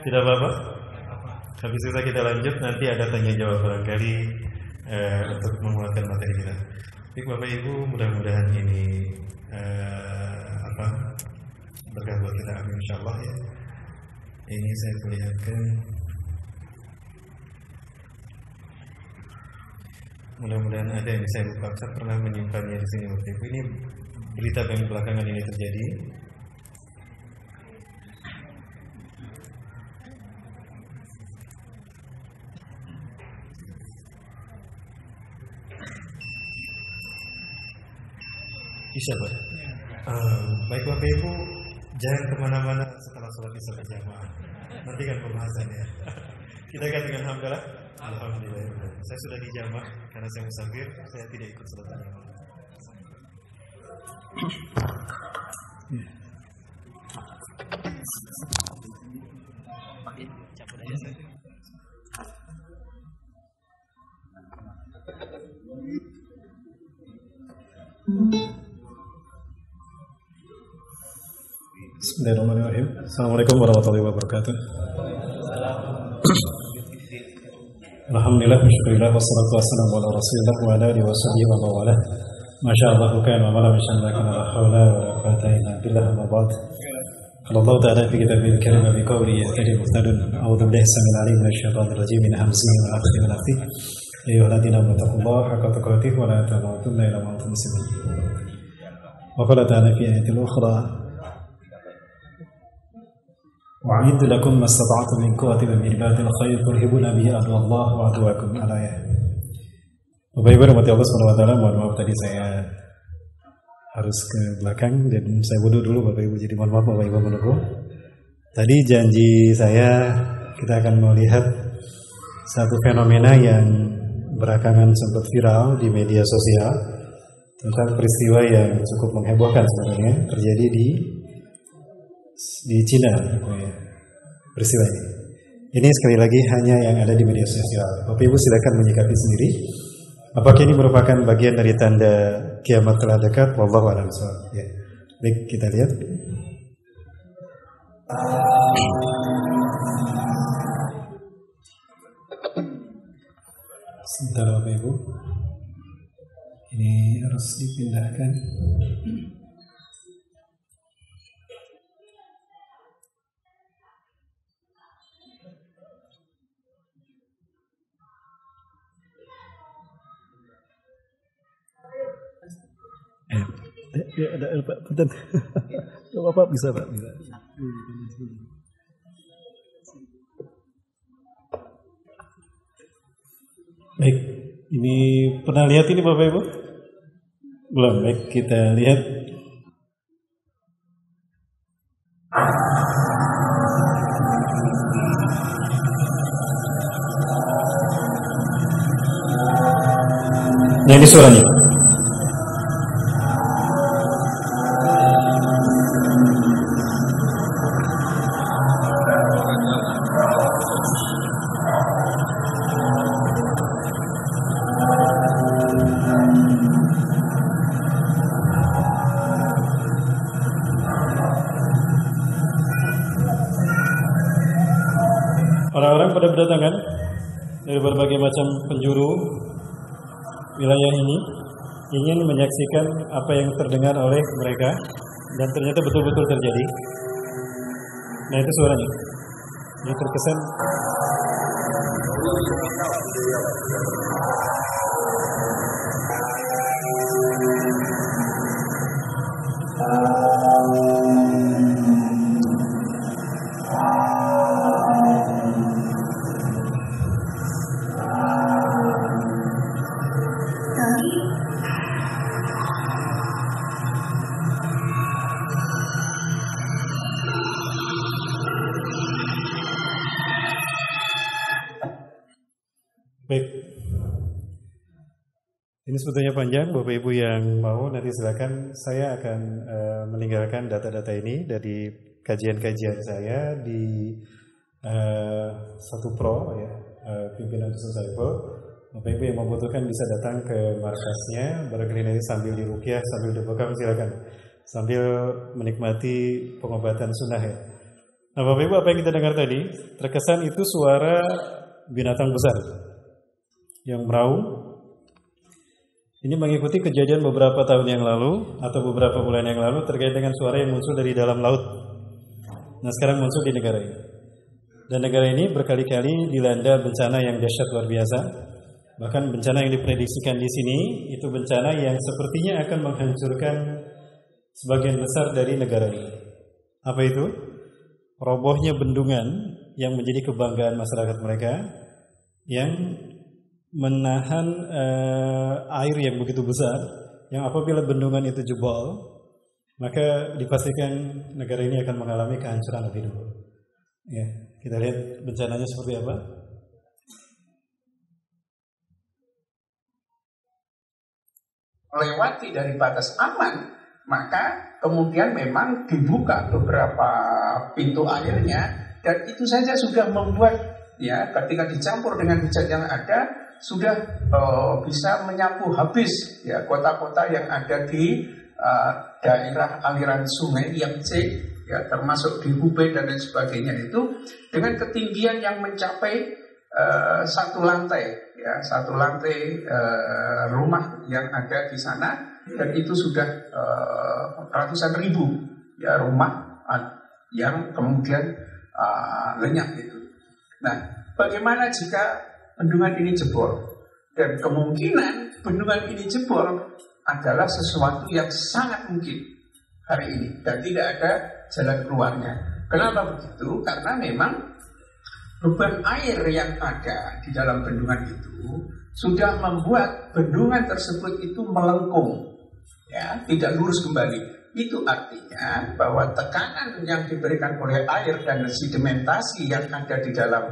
Tidak apa-apa? Habis Isya kita lanjut, nanti ada tanya jawab barangkali untuk menguatkan materi kita. Baik Bapak Ibu, mudah-mudahan ini berkah buat kita, amin insyaallah ya. Ini saya perlihatkan. Mudah-mudahan ada yang saya lupa. Saya pernah menyimpannya di sini waktu itu. Ini berita yang belakangan ini terjadi. Isya Pak. Baik Bapak Ibu, jangan kemana-mana setelah sholat Isya berjamaah. Nanti kan pembahasannya. Kita akan dengan hamdalah. Alhamdulillah. Saya sudah dijamah karena saya musafir, saya tidak ikut sholat berjamaah. Bismillahirrahmanirrahim. Assalamualaikum warahmatullahi wabarakatuh. Alhamdulillah, bismillah, wassalatu wassalamu ala rasulillah wa ala alihi wa sahbihi wa mawala. Masya Allah, kana wa la masya Allah, kana la hawla wa la quwwata illa billah, amma ba'd. Qala Allah ta'ala fi kitabil karim bi qawli yahtadi muhtadun. A'udzu billahi samil alim minasy syaithanir rajim min hamzihi wa nafthihi wa nafthihi. Ya ayyuhalladzina amanu taqullaha haqqa tuqatih wa la tamutunna illa wa antum muslimun. Wa qala ta'ala fi ayatin ukhra وَأَعِدُّ لَكُمْ مَا اسْتَطَعْتُم مِّن قُوَّةٍ وَمِن رِّبَاطِ الْخَيْلِ تُرْهِبُونَ بِهِ عَدُوَّ اللَّهِ وَعَدُوَّكُمْ al-ayah. Bapak Ibu rahmati Allah Subhanahu wa taala, mohon maaf tadi saya harus ke belakang dan saya wudu dulu Bapak Ibu, jadi mohon maaf Bapak Ibu menunggu. Tadi janji saya kita akan melihat satu fenomena yang belakangan sempat viral di media sosial tentang peristiwa yang cukup menghebohkan sebenarnya terjadi di Cina, peristiwa ini. Ini sekali lagi hanya yang ada di media sosial. Bapak Ibu silakan menyikapi sendiri. Apakah ini merupakan bagian dari tanda kiamat telah dekat? Wallahu a'lam bishawab. Ya. Baik, kita lihat. Sebentar Bapak Ibu. Ini harus dipindahkan. Ada Pak, punten. Bapak bisa Pak, bisa. Baik, ini pernah lihat ini Bapak Ibu? Belum, baik kita lihat. Nah ini suaranya. Orang-orang orang pada berdatangan dari berbagai macam penjuru wilayah ini ingin menyaksikan apa yang terdengar oleh mereka, dan ternyata betul-betul terjadi. Nah, itu suaranya. Ini terkesan baik. Ini sebetulnya panjang, Bapak Ibu yang mau nanti silakan. Saya akan meninggalkan data-data ini dari kajian-kajian saya di 1 Pro ya, pimpinan Ustaz Saiful. Bapak Ibu yang membutuhkan bisa datang ke markasnya, barangkali nanti sambil diruqyah, sambil dibekam silakan, sambil menikmati pengobatan sunnah ya. Nah, Bapak Ibu, apa yang kita dengar tadi terkesan itu suara binatang besar yang meraung. Ini mengikuti kejadian beberapa tahun yang lalu atau beberapa bulan yang lalu terkait dengan suara yang muncul dari dalam laut. Nah, sekarang muncul di negara ini. Dan negara ini berkali-kali dilanda bencana yang dahsyat luar biasa. Bahkan bencana yang diprediksikan di sini itu bencana yang sepertinya akan menghancurkan sebagian besar dari negara ini. Apa itu? Robohnya bendungan yang menjadi kebanggaan masyarakat mereka, yang menahan air yang begitu besar, yang apabila bendungan itu jebol, maka dipastikan negara ini akan mengalami kehancuran lebih dulu. Ya, kita lihat bencananya seperti apa. Melewati dari batas aman, maka kemudian memang dibuka beberapa pintu airnya, dan itu saja sudah membuat ya ketika dicampur dengan hujan yang ada sudah bisa menyapu habis ya kota-kota yang ada di daerah aliran sungai Yangtze ya, termasuk di Hubei dan lain sebagainya, itu dengan ketinggian yang mencapai 1 lantai ya, 1 lantai rumah yang ada di sana, dan itu sudah ratusan ribu ya rumah yang kemudian lenyap itu. Nah, bagaimana jika bendungan ini jebol? Dan kemungkinan bendungan ini jebol adalah sesuatu yang sangat mungkin hari ini, dan tidak ada jalan keluarnya. Kenapa begitu? Karena memang beban air yang ada di dalam bendungan itu sudah membuat bendungan tersebut itu melengkung, ya, tidak lurus kembali. Itu artinya bahwa tekanan yang diberikan oleh air dan sedimentasi yang ada di dalam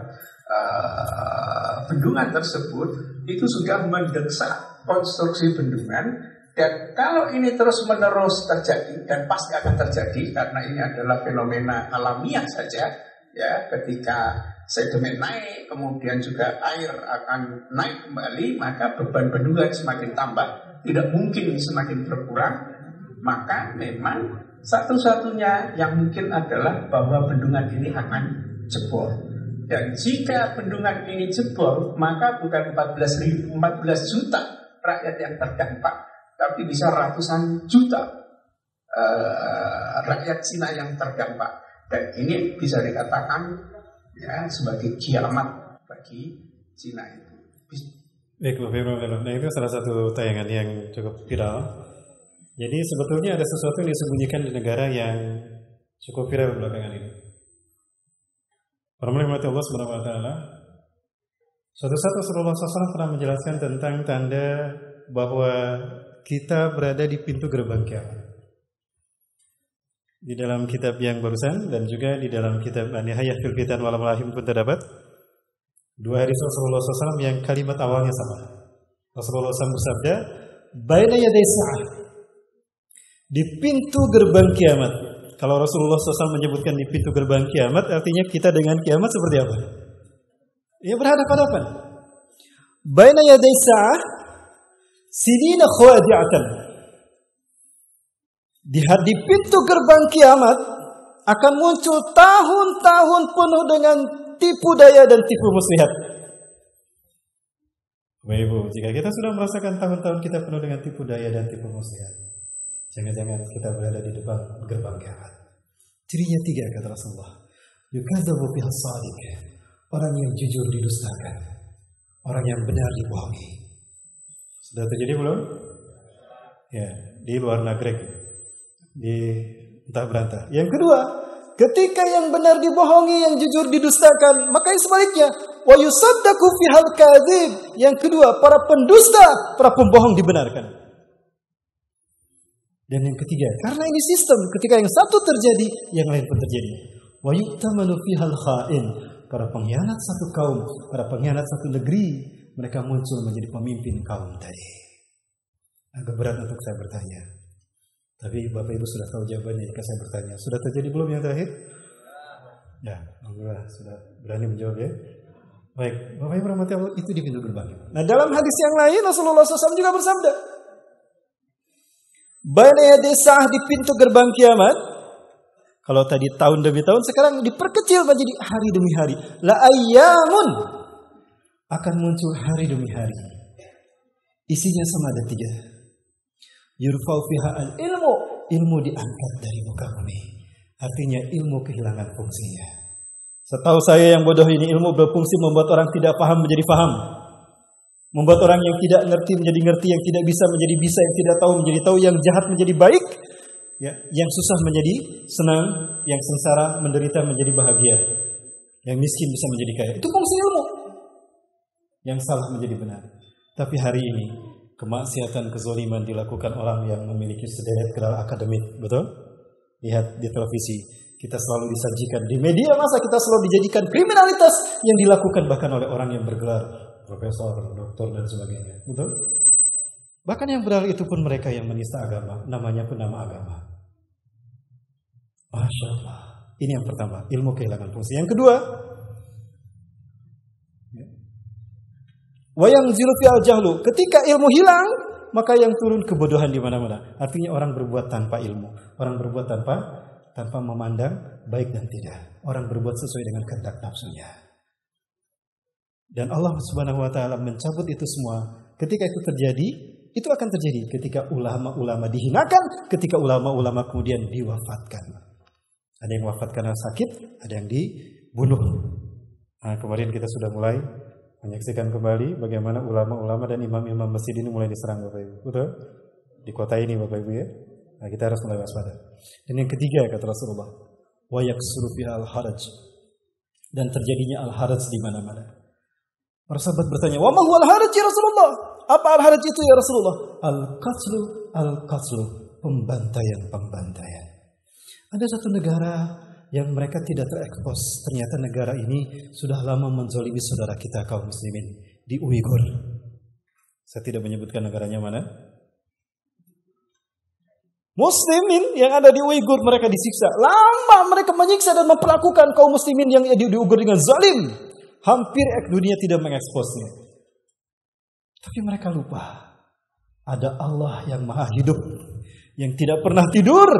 bendungan tersebut itu sudah mendesak konstruksi bendungan. Dan kalau ini terus-menerus terjadi, dan pasti akan terjadi karena ini adalah fenomena alamiah saja ya, ketika sedimen naik kemudian juga air akan naik kembali, maka beban bendungan semakin tambah, tidak mungkin semakin berkurang. Maka memang satu-satunya yang mungkin adalah bahwa bendungan ini akan jebol. Dan jika bendungan ini jebol, maka bukan 14 juta rakyat yang terdampak, tapi bisa ratusan juta rakyat Cina yang terdampak. Dan ini bisa dikatakan ya sebagai kiamat bagi Cina itu. Baik, nah itu salah satu tayangan yang cukup viral. Jadi sebetulnya ada sesuatu yang disembunyikan di negara yang cukup viral belakangan ini. Para melihat Allah Subhanahu wa taala. Suatu saat Rasulullah SAW pernah menjelaskan tentang tanda bahwa kita berada di pintu gerbang kiamat. Di dalam kitab yang barusan dan juga di dalam kitab An-Nihayah fil Fitan wal Malahim pun terdapat 2 hadis Rasulullah SAW yang kalimat awalnya sama. Rasulullah SAW bersabda, "Baina yaday sa'ah." Di pintu gerbang kiamat. Kalau Rasulullah SAW menyebutkan di pintu gerbang kiamat, artinya kita dengan kiamat seperti apa? Ya, berhadapan-hadapan. Baina yaday sa'ah sinina khawadi'atan. Di pintu gerbang kiamat akan muncul tahun-tahun penuh dengan tipu daya dan tipu muslihat. Bapak Ibu, jika kita sudah merasakan tahun-tahun kita penuh dengan tipu daya dan tipu muslihat, jangan-jangan kita berada di depan gerbang kiamat. Cirinya 3 kata Rasulullah. Yukadzabu bihas shadiq, orang yang jujur didustakan, orang yang benar dibohongi. Sudah terjadi belum? Ya, di luar negeri, di entah berantah. Yang kedua, ketika yang benar dibohongi, yang jujur didustakan, maka sebaliknya, wa yusaddaqu fihal kadzib. Yang kedua, para pendusta, para pembohong dibenarkan. Dan yang ketiga, karena ini sistem, ketika yang satu terjadi, yang lain pun terjadi. Wa yu'tamanu fihal kha'in. Para pengkhianat satu kaum, para pengkhianat satu negeri, mereka muncul menjadi pemimpin kaum tadi. Agak berat untuk saya bertanya. Tapi Bapak Ibu sudah tahu jawabannya jika saya bertanya. Sudah terjadi belum yang terakhir? Ya, alhamdulillah sudah berani menjawab ya. Baik, Bapak Ibu rahmati Allah, itu di pintu gerbang. Nah, dalam hadis yang lain Rasulullah SAW juga bersabda, baina yaday sa'ah, di pintu gerbang kiamat. Kalau tadi tahun demi tahun, sekarang diperkecil menjadi hari demi hari. La ayyamun, akan muncul hari demi hari. Isinya sama ada 3. Yurfa'u fiha al-ilmu, ilmu diangkat dari muka bumi. Artinya ilmu kehilangan fungsinya. Setahu saya yang bodoh ini, ilmu berfungsi membuat orang tidak paham menjadi paham, membuat orang yang tidak ngerti menjadi ngerti, yang tidak bisa menjadi bisa, yang tidak tahu menjadi tahu, yang jahat menjadi baik, ya, yang susah menjadi senang, yang sengsara menderita menjadi bahagia, yang miskin bisa menjadi kaya. Itu fungsi ilmu. Yang salah menjadi benar. Tapi hari ini kemaksiatan, kezaliman dilakukan orang yang memiliki sederet gelar akademik, betul? Lihat di televisi, kita selalu disajikan, di media massa kita selalu dijadikan kriminalitas yang dilakukan bahkan oleh orang yang bergelar profesor, doktor dan sebagainya, betul? Bahkan yang benar itu pun mereka yang menista agama, namanya pun nama agama. Masya Allah. Ini yang pertama, ilmu kehilangan fungsi. Yang kedua, wayang zilu fi'al jahlu, ketika ilmu hilang, maka yang turun kebodohan di mana-mana. Artinya orang berbuat tanpa ilmu, orang berbuat tanpa memandang baik dan tidak. Orang berbuat sesuai dengan kehendak nafsunya. Dan Allah Subhanahu wa taala mencabut itu semua. Ketika itu terjadi, itu akan terjadi ketika ulama-ulama dihinakan, ketika ulama-ulama kemudian diwafatkan. Ada yang wafat karena sakit, ada yang dibunuh. Nah, kemarin kita sudah mulai menyaksikan kembali bagaimana ulama-ulama dan imam-imam masjid ini mulai diserang, Bapak Ibu. Betul? Di kota ini, Bapak Ibu ya. Nah, kita harus mulai waspada. Dan yang ketiga kata Rasulullah, wa yaksuru fiha al-haraj. Dan terjadinya al-haraj di mana-mana. Para sahabat bertanya, "Wa ma huwa al-haraj ya Rasulullah?" Apa al-haraj itu ya Rasulullah? Al-qatlu, pembantaian. Ada satu negara yang mereka tidak terekspos. Ternyata negara ini sudah lama menzalimi saudara kita kaum muslimin di Uighur. Saya tidak menyebutkan negaranya mana. Muslimin yang ada di Uighur mereka disiksa. Lama mereka menyiksa dan memperlakukan kaum muslimin yang di Uighur dengan zalim. Hampir dunia tidak mengeksposnya. Tapi mereka lupa. Ada Allah yang maha hidup, yang tidak pernah tidur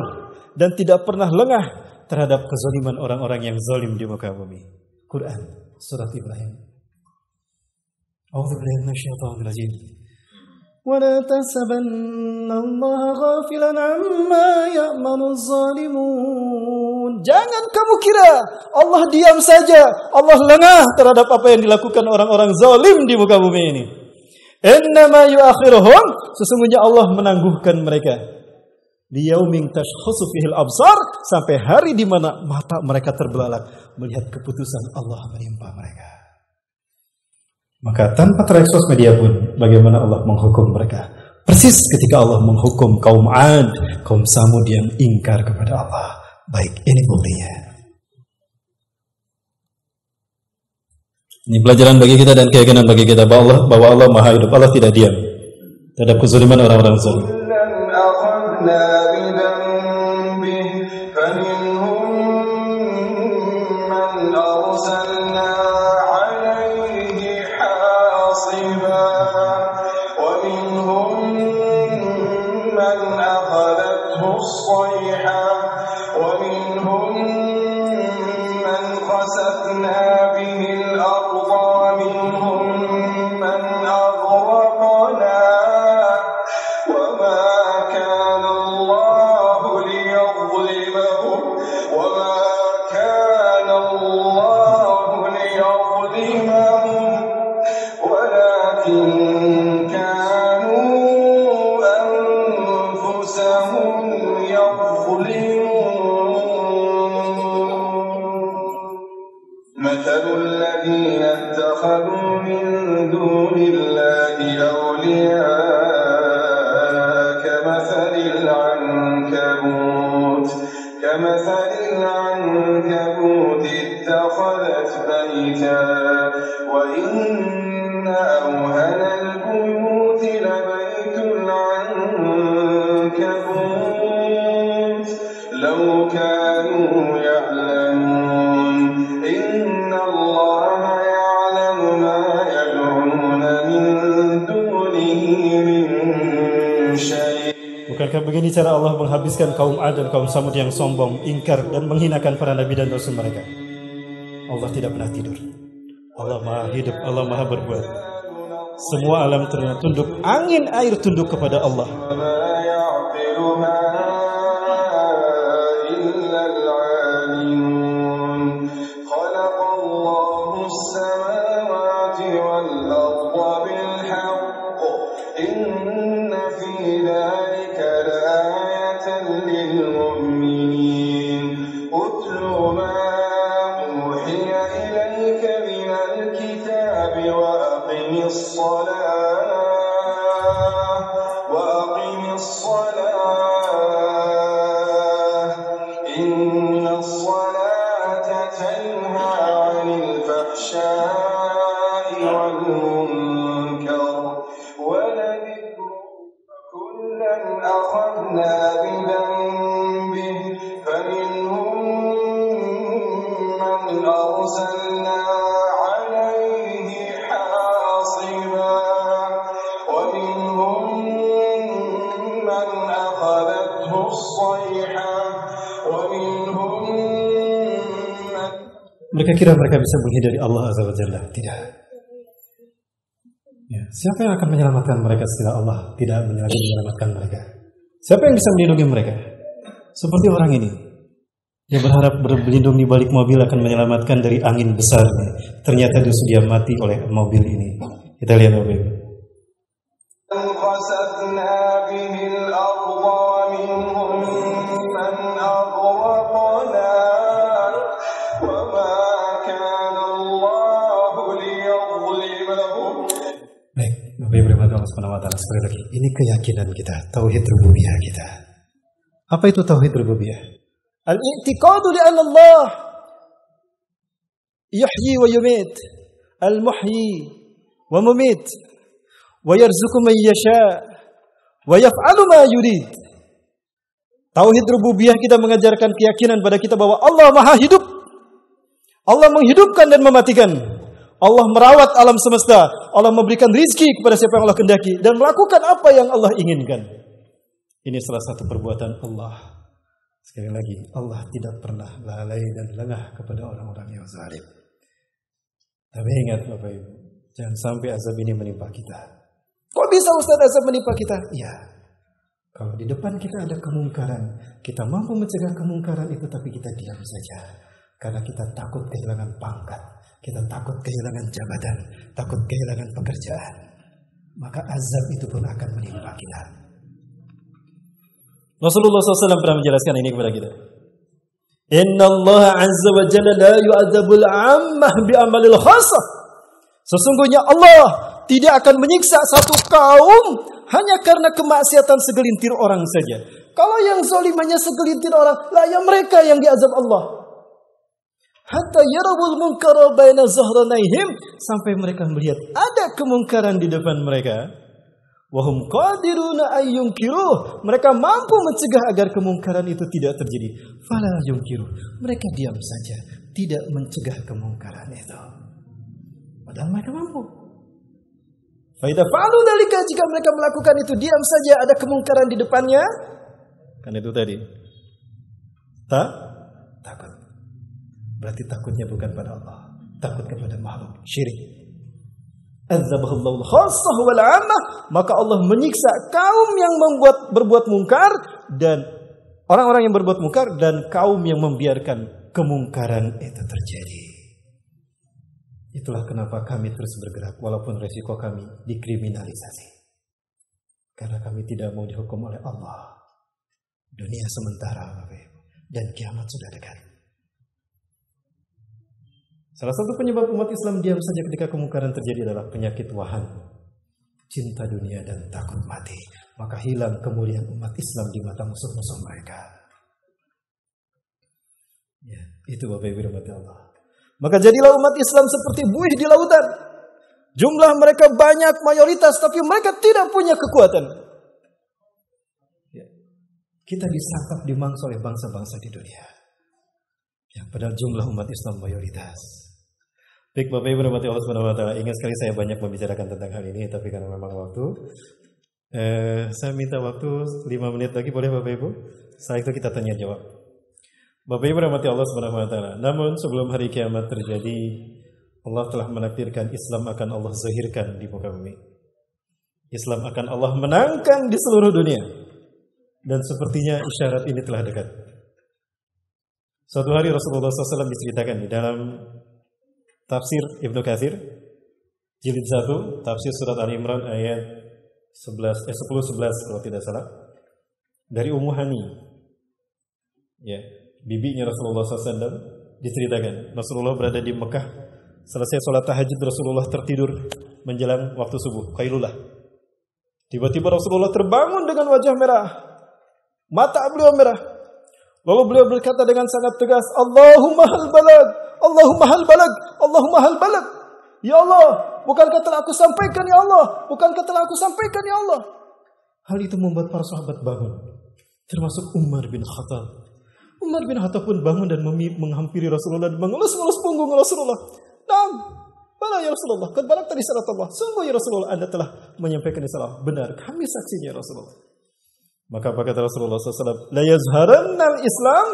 dan tidak pernah lengah terhadap kezaliman orang-orang yang zalim di muka bumi. Quran surat Ibrahim. A'udzubillahi minasyaitonir rajim. Wa la tahsabannallaha ghafilan 'amma ya'maluz zalimun. Jangan kamu kira Allah diam saja, Allah lengah terhadap apa yang dilakukan orang-orang zalim di muka bumi ini. Innama yu'akhiruhum, sesungguhnya Allah menangguhkan mereka. Liyaumin tashkhasu fihil absar, sampai hari di mana mata mereka terbelalak melihat keputusan Allah menimpa mereka. Maka tanpa terekspos media pun bagaimana Allah menghukum mereka. Persis ketika Allah menghukum kaum 'Ad, kaum Samud yang ingkar kepada Allah. Baik, ini buktinya. Ini pelajaran bagi kita dan keyakinan bagi kita bahwa Allah Maha Hidup. Allah tidak diam terhadap kezaliman orang-orang zalim. ومنهم من خسفنا به مثل الذين اتخذوا من دون الله أولياء كمثل العنكبوت اتخذت بيتا وإن أوهن البيوت لبيت العنكبوت لو كانوا يعلمون إن الله يعلم ما يدعون من دونه من شيء. Bukankah begini cara Allah menghabiskan kaum Ad dan kaum Samud yang sombong, ingkar dan menghinakan para nabi dan rasul mereka? Allah tidak pernah tidur. Allah Maha hidup, Allah Maha berbuat. Semua alam tunduk, angin air tunduk kepada Allah. Mereka kira mereka bisa menghindari Allah Azza wa Jalla. Tidak. Ya, siapa yang akan menyelamatkan mereka setelah Allah tidak menyelamatkan mereka? Siapa yang bisa melindungi mereka? Seperti orang ini yang berharap berlindung di balik mobil akan menyelamatkan dari angin besar. Ternyata dia mati oleh mobil ini. Kita lihat Bapak Ibu. Sekali lagi, ini keyakinan kita, tauhid rububiyah kita. Apa itu tauhid rububiyah? Al-i'tiqadu li anna Allah yuhyi wa yumit, al-muhyi wa mumit, wa yarzuqu man yasha wa yaf'alu ma yurid. Tauhid rububiyah kita mengajarkan keyakinan pada kita bahwa Allah Maha hidup. Allah menghidupkan dan mematikan. Allah merawat alam semesta. Allah memberikan rizki kepada siapa yang Allah kehendaki dan melakukan apa yang Allah inginkan. Ini salah satu perbuatan Allah. Sekali lagi, Allah tidak pernah lalai dan lengah kepada orang-orang yang zalim. Tapi ingat Bapak Ibu, jangan sampai azab ini menimpa kita. Kok bisa Ustaz azab menimpa kita? Ya, kalau di depan kita ada kemungkaran, kita mampu mencegah kemungkaran itu, tapi kita diam saja. Karena kita takut kehilangan pangkat. Kita takut kehilangan jabatan, takut kehilangan pekerjaan. Maka azab itu pun akan menimpa kita. Rasulullah SAW pernah menjelaskan ini kepada kita. Inna Allah azza wa jalla la yu'adzabul ammah bi'amalil khasah. Sesungguhnya Allah tidak akan menyiksa satu kaum hanya karena kemaksiatan segelintir orang saja. Kalau yang zalim hanya segelintir orang, lah ya mereka yang diazab Allah. Hatta yarawul munkara baina zahranaihim, sampai mereka melihat ada kemungkaran di depan mereka. Wahum qadiruna ayyunkiruh, mereka mampu mencegah agar kemungkaran itu tidak terjadi. Fala yunkiruh, mereka diam saja, tidak mencegah kemungkaran itu. Padahal mereka mampu. Fa idza fa'alu dzalika, jika mereka melakukan itu diam saja, ada kemungkaran di depannya, kan itu tadi. Takut. Berarti takutnya bukan pada Allah, takut kepada makhluk, syirik. Adzabahullahu khassah wal 'ammah, maka Allah menyiksa kaum yang berbuat mungkar dan orang-orang yang berbuat mungkar dan kaum yang membiarkan kemungkaran itu terjadi. Itulah kenapa kami terus bergerak walaupun resiko kami dikriminalisasi. Karena kami tidak mau dihukum oleh Allah Dunia sementara, Bapak Ibu, dan kiamat sudah dekat. Salah satu penyebab umat Islam diam saja ketika kemungkaran terjadi adalah penyakit wahan, cinta dunia dan takut mati. Maka hilang kemuliaan umat Islam di mata musuh-musuh mereka. Ya, itu Bapak Ibu rahmati Allah. Maka jadilah umat Islam seperti buih di lautan. Jumlah mereka banyak, mayoritas, tapi mereka tidak punya kekuatan. Ya. Kita disantap dimangsa oleh bangsa-bangsa di dunia. Ya, padahal jumlah umat Islam mayoritas. Baik Bapak Ibu rahmati Allah Subhanahu wa taala, ingat sekali saya banyak membicarakan tentang hal ini, tapi karena memang waktu, saya minta waktu 5 menit lagi, boleh Bapak Ibu? Setelah itu kita tanya jawab. Bapak Ibu rahmati Allah Subhanahu wa taala. Namun sebelum hari kiamat terjadi, Allah telah menakdirkan Islam akan Allah zahirkan di muka bumi. Islam akan Allah menangkan di seluruh dunia. Dan sepertinya isyarat ini telah dekat. Suatu hari Rasulullah SAW diceritakan di dalam Tafsir Ibnu Katsir jilid 1, tafsir surat Ali Imran ayat 10-11 kalau tidak salah, dari Ummu Hani, ya, bibinya Rasulullah SAW, diceritakan Rasulullah berada di Mekah, selesai sholat tahajud Rasulullah tertidur menjelang waktu subuh, qailulah. Tiba-tiba Rasulullah terbangun dengan wajah merah, mata beliau merah. Lalu beliau berkata dengan sangat tegas, Allahumma hal balag, Allahumma hal balag, Allahumma hal balag. Ya Allah, bukankah telah aku sampaikan ya Allah? Bukankah telah aku sampaikan ya Allah? Hal itu membuat para sahabat bangun, termasuk Umar bin Khattab. Umar bin Khattab pun bangun dan menghampiri Rasulullah dan mengelus-elus punggung Rasulullah. Naam, bala ya Rasulullah, qad balagta risalatullah. Sungguh ya Rasulullah, Anda telah menyampaikan risalah. Benar, kami saksinya ya Rasulullah. Maka apa kata Rasulullah SAW? La yazharanna al-Islam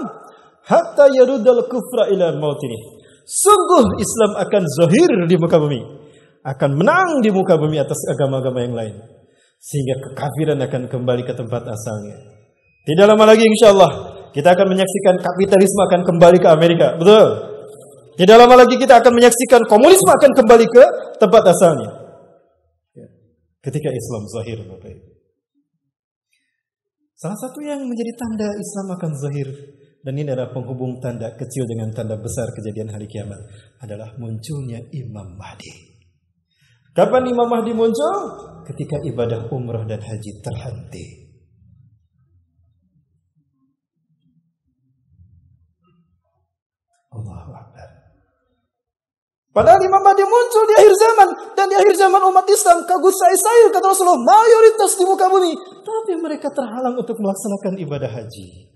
hatta yarudal kufra ila mautini. Sungguh Islam akan zahir di muka bumi, akan menang di muka bumi atas agama-agama yang lain, sehingga kekafiran akan kembali ke tempat asalnya. Tidak lama lagi insyaAllah kita akan menyaksikan kapitalisme akan kembali ke Amerika. Betul? Tidak lama lagi kita akan menyaksikan komunisme akan kembali ke tempat asalnya. Ketika Islam zahir, Bapak Ibu. Salah satu yang menjadi tanda Islam akan zahir, dan ini adalah penghubung tanda kecil dengan tanda besar kejadian hari kiamat, adalah munculnya Imam Mahdi. Kapan Imam Mahdi muncul? Ketika ibadah umrah dan haji terhenti. Allahu Akbar. Padahal Imam Mahdi muncul di akhir zaman, dan di akhir zaman umat Islam kagus sair kata Rasulullah, mayoritas di muka bumi, tapi mereka terhalang untuk melaksanakan ibadah haji.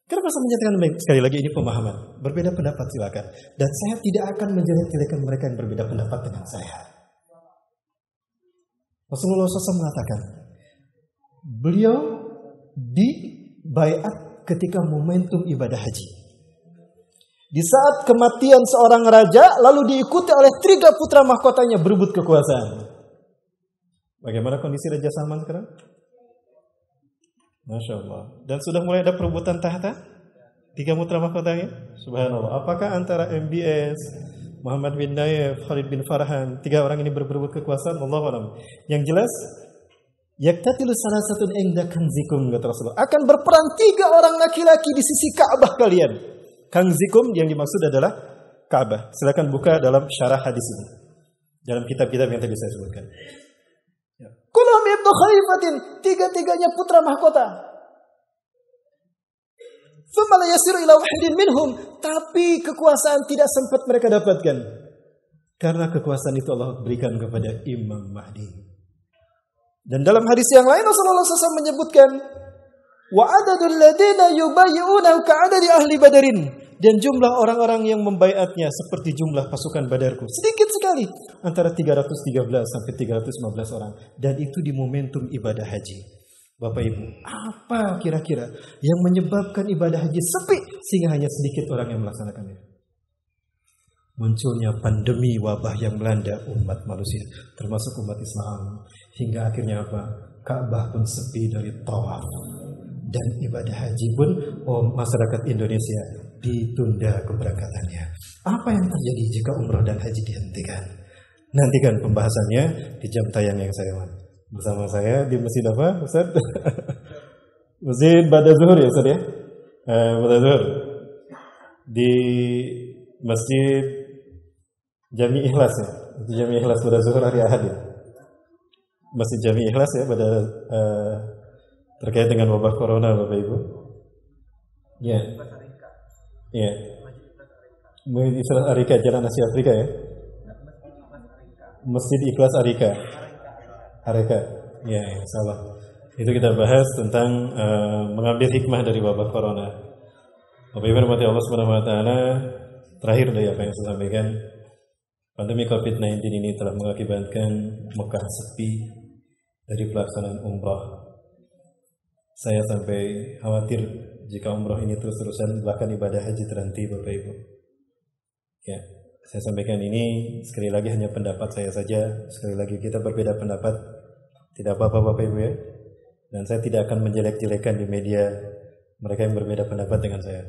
Kenapa saya menyatakan baik? Sekali lagi ini pemahaman. Berbeda pendapat silakan, dan saya tidak akan menjelek-jelekan mereka yang berbeda pendapat dengan saya. Rasulullah SAW mengatakan, beliau dibaiat ketika momentum ibadah haji. Di saat kematian seorang raja, lalu diikuti oleh 3 putra mahkotanya berebut kekuasaan. Bagaimana kondisi Raja Salman sekarang? Masya Allah. Dan sudah mulai ada perebutan tahta? 3 putra mahkotanya? Subhanallah. Apakah antara MBS, Muhammad bin Naif, Khalid bin Farhan, 3 orang ini berebut kekuasaan? Allahu a'lam. Yang jelas, yaktatilu salah satu inda kanzikum, kata Rasulullah. Akan berperang 3 orang laki-laki di sisi Ka'bah kalian. Kanzikum yang dimaksud adalah Ka'bah. Silakan buka dalam syarah hadis ini, dalam kitab-kitab yang tadi saya sebutkan. Kulhum ibnu khalifatin, 3-3-nya putra mahkota. Thumma la yasiru ila wahidin minhum, tapi kekuasaan tidak sempat mereka dapatkan, karena kekuasaan itu Allah berikan kepada Imam Mahdi. Dan dalam hadis yang lain Rasulullah SAW menyebutkan, wa adadul ladina yubayyi'unahu ka'adadi ahli badarin, dan jumlah orang-orang yang membaiatnya seperti jumlah pasukan Badarku, sedikit sekali, antara 313 sampai 315 orang, dan itu di momentum ibadah haji. Bapak Ibu, apa kira-kira yang menyebabkan ibadah haji sepi sehingga hanya sedikit orang yang melaksanakannya? Munculnya pandemi wabah yang melanda umat manusia, termasuk umat Islam, hingga akhirnya apa? Ka'bah pun sepi dari tawaf. Dan ibadah haji pun masyarakat Indonesia ditunda keberangkatannya. Apa yang terjadi jika umrah dan haji dihentikan? Nantikan pembahasannya di jam tayang yang saya bersama saya di Masjid apa, Ustaz? Masjid pada zuhur ya Ustaz ya? Pada zuhur. Di Masjid Jami Ikhlas ya. Itu Jami Ikhlas pada zuhur hari Ahad ya. Masjid Jami Ikhlas ya pada terkait dengan wabah corona Bapak Ibu. Ya. Ya. Masjid Ikhlas Arika Jalan Asia Afrika ya. Masjid Ikhlas Arika. Arika. Ya, insyaallah. Itu kita bahas tentang mengambil hikmah dari wabah corona. Bapak Ibu rahmati Allah Subhanahu wa taala, terakhir dari apa yang saya sampaikan, pandemi Covid-19 ini telah mengakibatkan Mekah sepi dari pelaksanaan umrah. Saya sampai khawatir jika umrah ini terus-terusan, bahkan ibadah haji terhenti Bapak Ibu. Ya, saya sampaikan ini sekali lagi hanya pendapat saya saja. Sekali lagi kita berbeda pendapat, tidak apa-apa Bapak Ibu ya. Dan saya tidak akan menjelek-jelekan di media mereka yang berbeda pendapat dengan saya.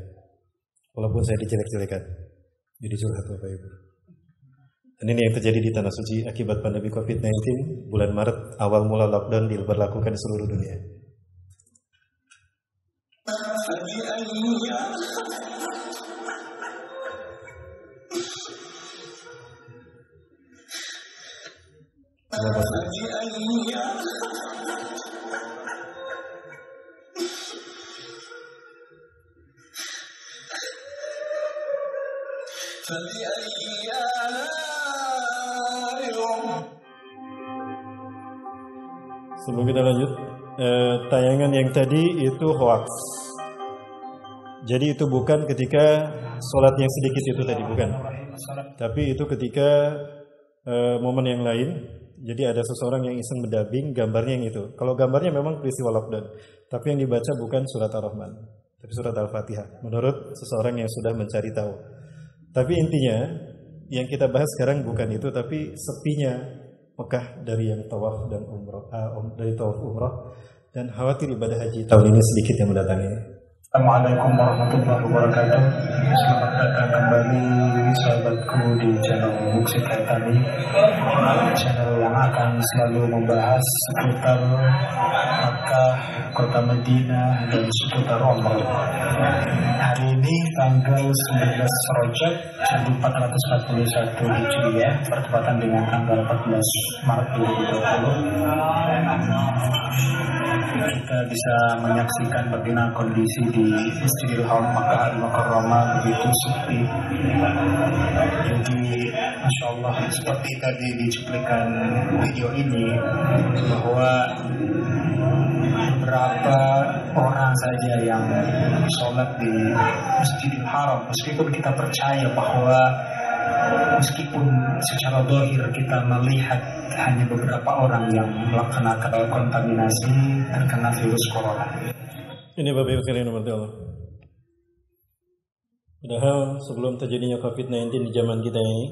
Walaupun saya dijelek-jelekan, jadi curhat Bapak Ibu. Dan ini yang terjadi di Tanah Suci akibat pandemi Covid-19 bulan Maret, awal mula lockdown diberlakukan di seluruh dunia. Sebelum kita lanjut, tayangan yang tadi itu hoax. Jadi itu bukan ketika sholat yang sedikit itu tadi, bukan. Tapi itu ketika momen yang lain. Jadi ada seseorang yang iseng mendubbing gambarnya yang itu. Kalau gambarnya memang peristiwa lockdown, tapi yang dibaca bukan surat Ar-Rahman, tapi surat Al-Fatihah. Menurut seseorang yang sudah mencari tahu. Tapi intinya yang kita bahas sekarang bukan itu, tapi sepinya Mekah dari yang tawaf dan umrah, dari tawaf umrah, dan khawatir ibadah haji tahun ini sedikit yang mendatangi. Assalamualaikum warahmatullahi wabarakatuh. Selamat datang kembali sahabatku di channel Muksid Haitami, channel yang akan selalu membahas seputar Makkah, kota Madinah, dan seputar Umrah. Hari ini tanggal 19 Rajab 1441 Hijriah, bertepatan dengan tanggal 14 Maret 2020. Kita bisa menyaksikan bagaimana kondisi di Masjidil Haram Makkah Al-Mukarramah begitu sepi. Jadi Masya Allah, seperti tadi di cuplikan video ini, bahwa beberapa orang saja yang sholat di Masjidil Haram, meskipun kita percaya bahwa meskipun secara zahir kita melihat hanya beberapa orang yang melaksanakan kontaminasi terkena virus corona. Ini Bapak Ibu sekalian nomor Allah. Padahal sebelum terjadinya COVID-19 di zaman kita ini,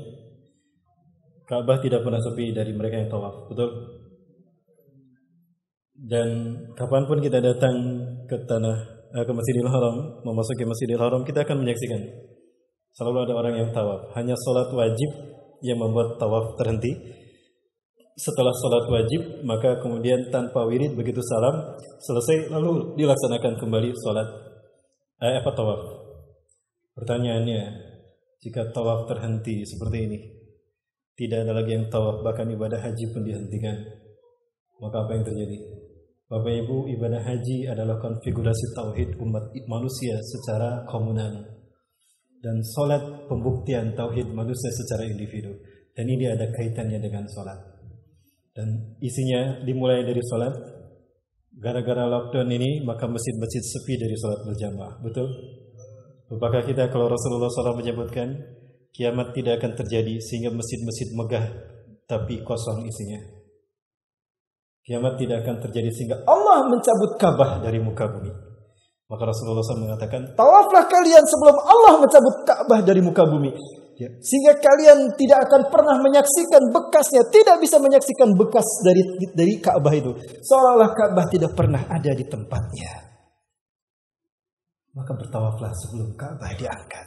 Ka'bah tidak pernah sepi dari mereka yang tawaf, betul? Dan kapanpun kita datang ke Masjidil Haram, memasuki Masjidil Haram, kita akan menyaksikan selalu ada orang yang tawaf. Hanya sholat wajib yang membuat tawaf terhenti. Setelah sholat wajib, maka kemudian tanpa wirid begitu salam selesai, lalu dilaksanakan kembali sholat tawaf. Pertanyaannya, jika tawaf terhenti seperti ini, tidak ada lagi yang tawaf, bahkan ibadah haji pun dihentikan, maka apa yang terjadi? Bapak Ibu, ibadah haji adalah konfigurasi tauhid umat manusia secara komunal, dan sholat pembuktian tauhid manusia secara individu. Dan ini ada kaitannya dengan sholat. Dan isinya dimulai dari sholat. Gara-gara lockdown ini, maka masjid-masjid sepi dari sholat berjamaah. Betul? Apakah kita, kalau Rasulullah SAW menyebutkan kiamat tidak akan terjadi sehingga masjid-masjid megah tapi kosong isinya. Kiamat tidak akan terjadi sehingga Allah mencabut Ka'bah dari muka bumi. Maka Rasulullah SAW mengatakan, tawaflah kalian sebelum Allah mencabut Ka'bah dari muka bumi. Ya. Sehingga kalian tidak akan pernah menyaksikan bekasnya, tidak bisa menyaksikan bekas dari Ka'bah itu, seolah-olah Ka'bah tidak pernah ada di tempatnya. Maka bertawaflah sebelum Ka'bah diangkat.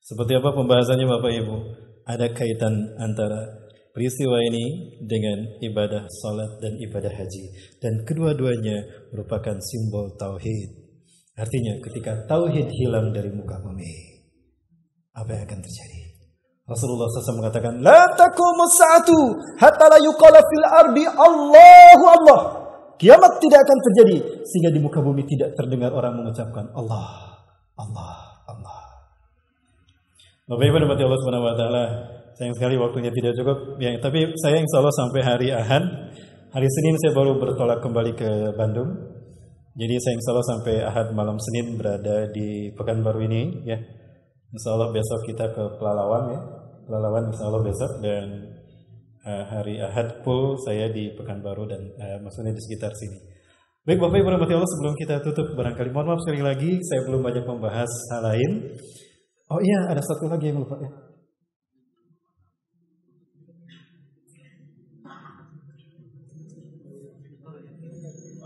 Seperti apa pembahasannya Bapak Ibu? Ada kaitan antara peristiwa ini dengan ibadah salat dan ibadah haji, dan kedua-duanya merupakan simbol tauhid. Artinya ketika tauhid hilang dari muka bumi, apa yang akan terjadi? Rasulullah SAW mengatakan, la taqumus sa'atu hatta la yuqala fil ardi Allahu Allah. Kiamat tidak akan terjadi sehingga di muka bumi tidak terdengar orang mengucapkan Allah, Allah, Allah. Bapak Ibu rahmati Allah Subhanahu wa taala, sayang sekali waktunya tidak cukup. Ya, tapi saya insyaallah sampai hari Ahad. Hari Senin saya baru bertolak kembali ke Bandung. Jadi saya insyaallah sampai Ahad malam Senin berada di Pekanbaru ini ya. Insyaallah besok kita ke Pelalawan ya. Pelalawan insyaallah besok, dan hari Ahad full saya di Pekanbaru dan maksudnya di sekitar sini. Baik Bapak Ibu rahmati Allah, sebelum kita tutup barangkali mohon maaf sekali lagi saya belum banyak membahas hal lain. Oh iya, ada satu lagi yang lupa ya.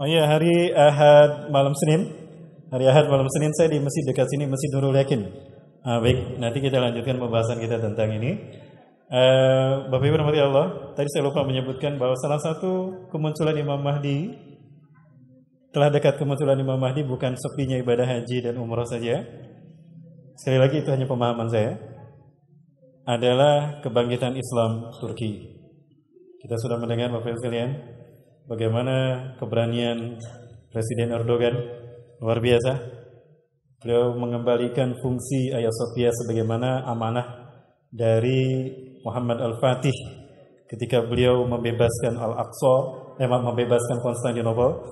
Oh iya, hari Ahad malam Senin. Hari Ahad malam Senin saya di masjid dekat sini, Masjid Nurul Yakin. Baik, nanti kita lanjutkan pembahasan kita tentang ini. Bapak Ibu rahmati Allah, tadi saya lupa menyebutkan bahwa salah satu kemunculan Imam Mahdi, telah dekat kemunculan Imam Mahdi bukan sepinya ibadah haji dan umrah saja. Sekali lagi itu hanya pemahaman saya, adalah kebangkitan Islam Turki. Kita sudah mendengar Bapak Ibu sekalian bagaimana keberanian Presiden Erdogan luar biasa. Beliau mengembalikan fungsi Hagia Sophia sebagaimana amanah dari Muhammad Al-Fatih ketika beliau membebaskan Al-Aqsa, membebaskan Konstantinopel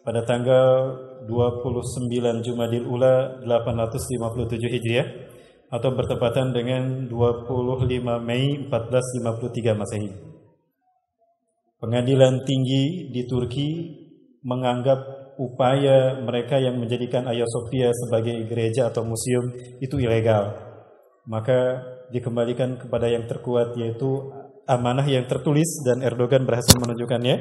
pada tanggal 29 Jumadil Ula 857 Hijriah atau bertepatan dengan 25 Mei 1453 Masehi. Pengadilan tinggi di Turki menganggap upaya mereka yang menjadikan Hagia Sophia sebagai gereja atau museum itu ilegal. Maka dikembalikan kepada yang terkuat, yaitu amanah yang tertulis, dan Erdogan berhasil menunjukkannya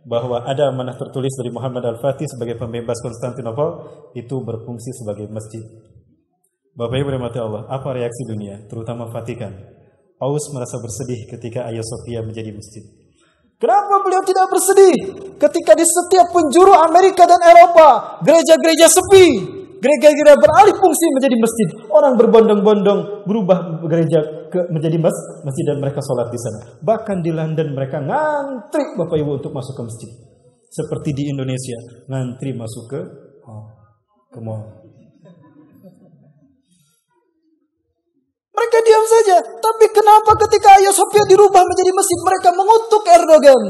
bahwa ada amanah tertulis dari Muhammad Al-Fatih sebagai pembebas Konstantinopel itu berfungsi sebagai masjid. Bapak Ibu rahmati Allah, apa reaksi dunia, terutama Vatikan? Paus merasa bersedih ketika Hagia Sophia menjadi masjid. Kenapa beliau tidak bersedih ketika di setiap penjuru Amerika dan Eropa gereja-gereja sepi, gereja-gereja beralih fungsi menjadi masjid, orang berbondong-bondong berubah gereja menjadi masjid dan mereka sholat di sana. Bahkan di London mereka ngantri Bapak Ibu untuk masuk ke masjid. Seperti di Indonesia ngantri masuk ke mall. Mereka diam saja. Tapi kenapa ketika Hagia Sophia dirubah menjadi masjid mereka mengutuk Erdogan?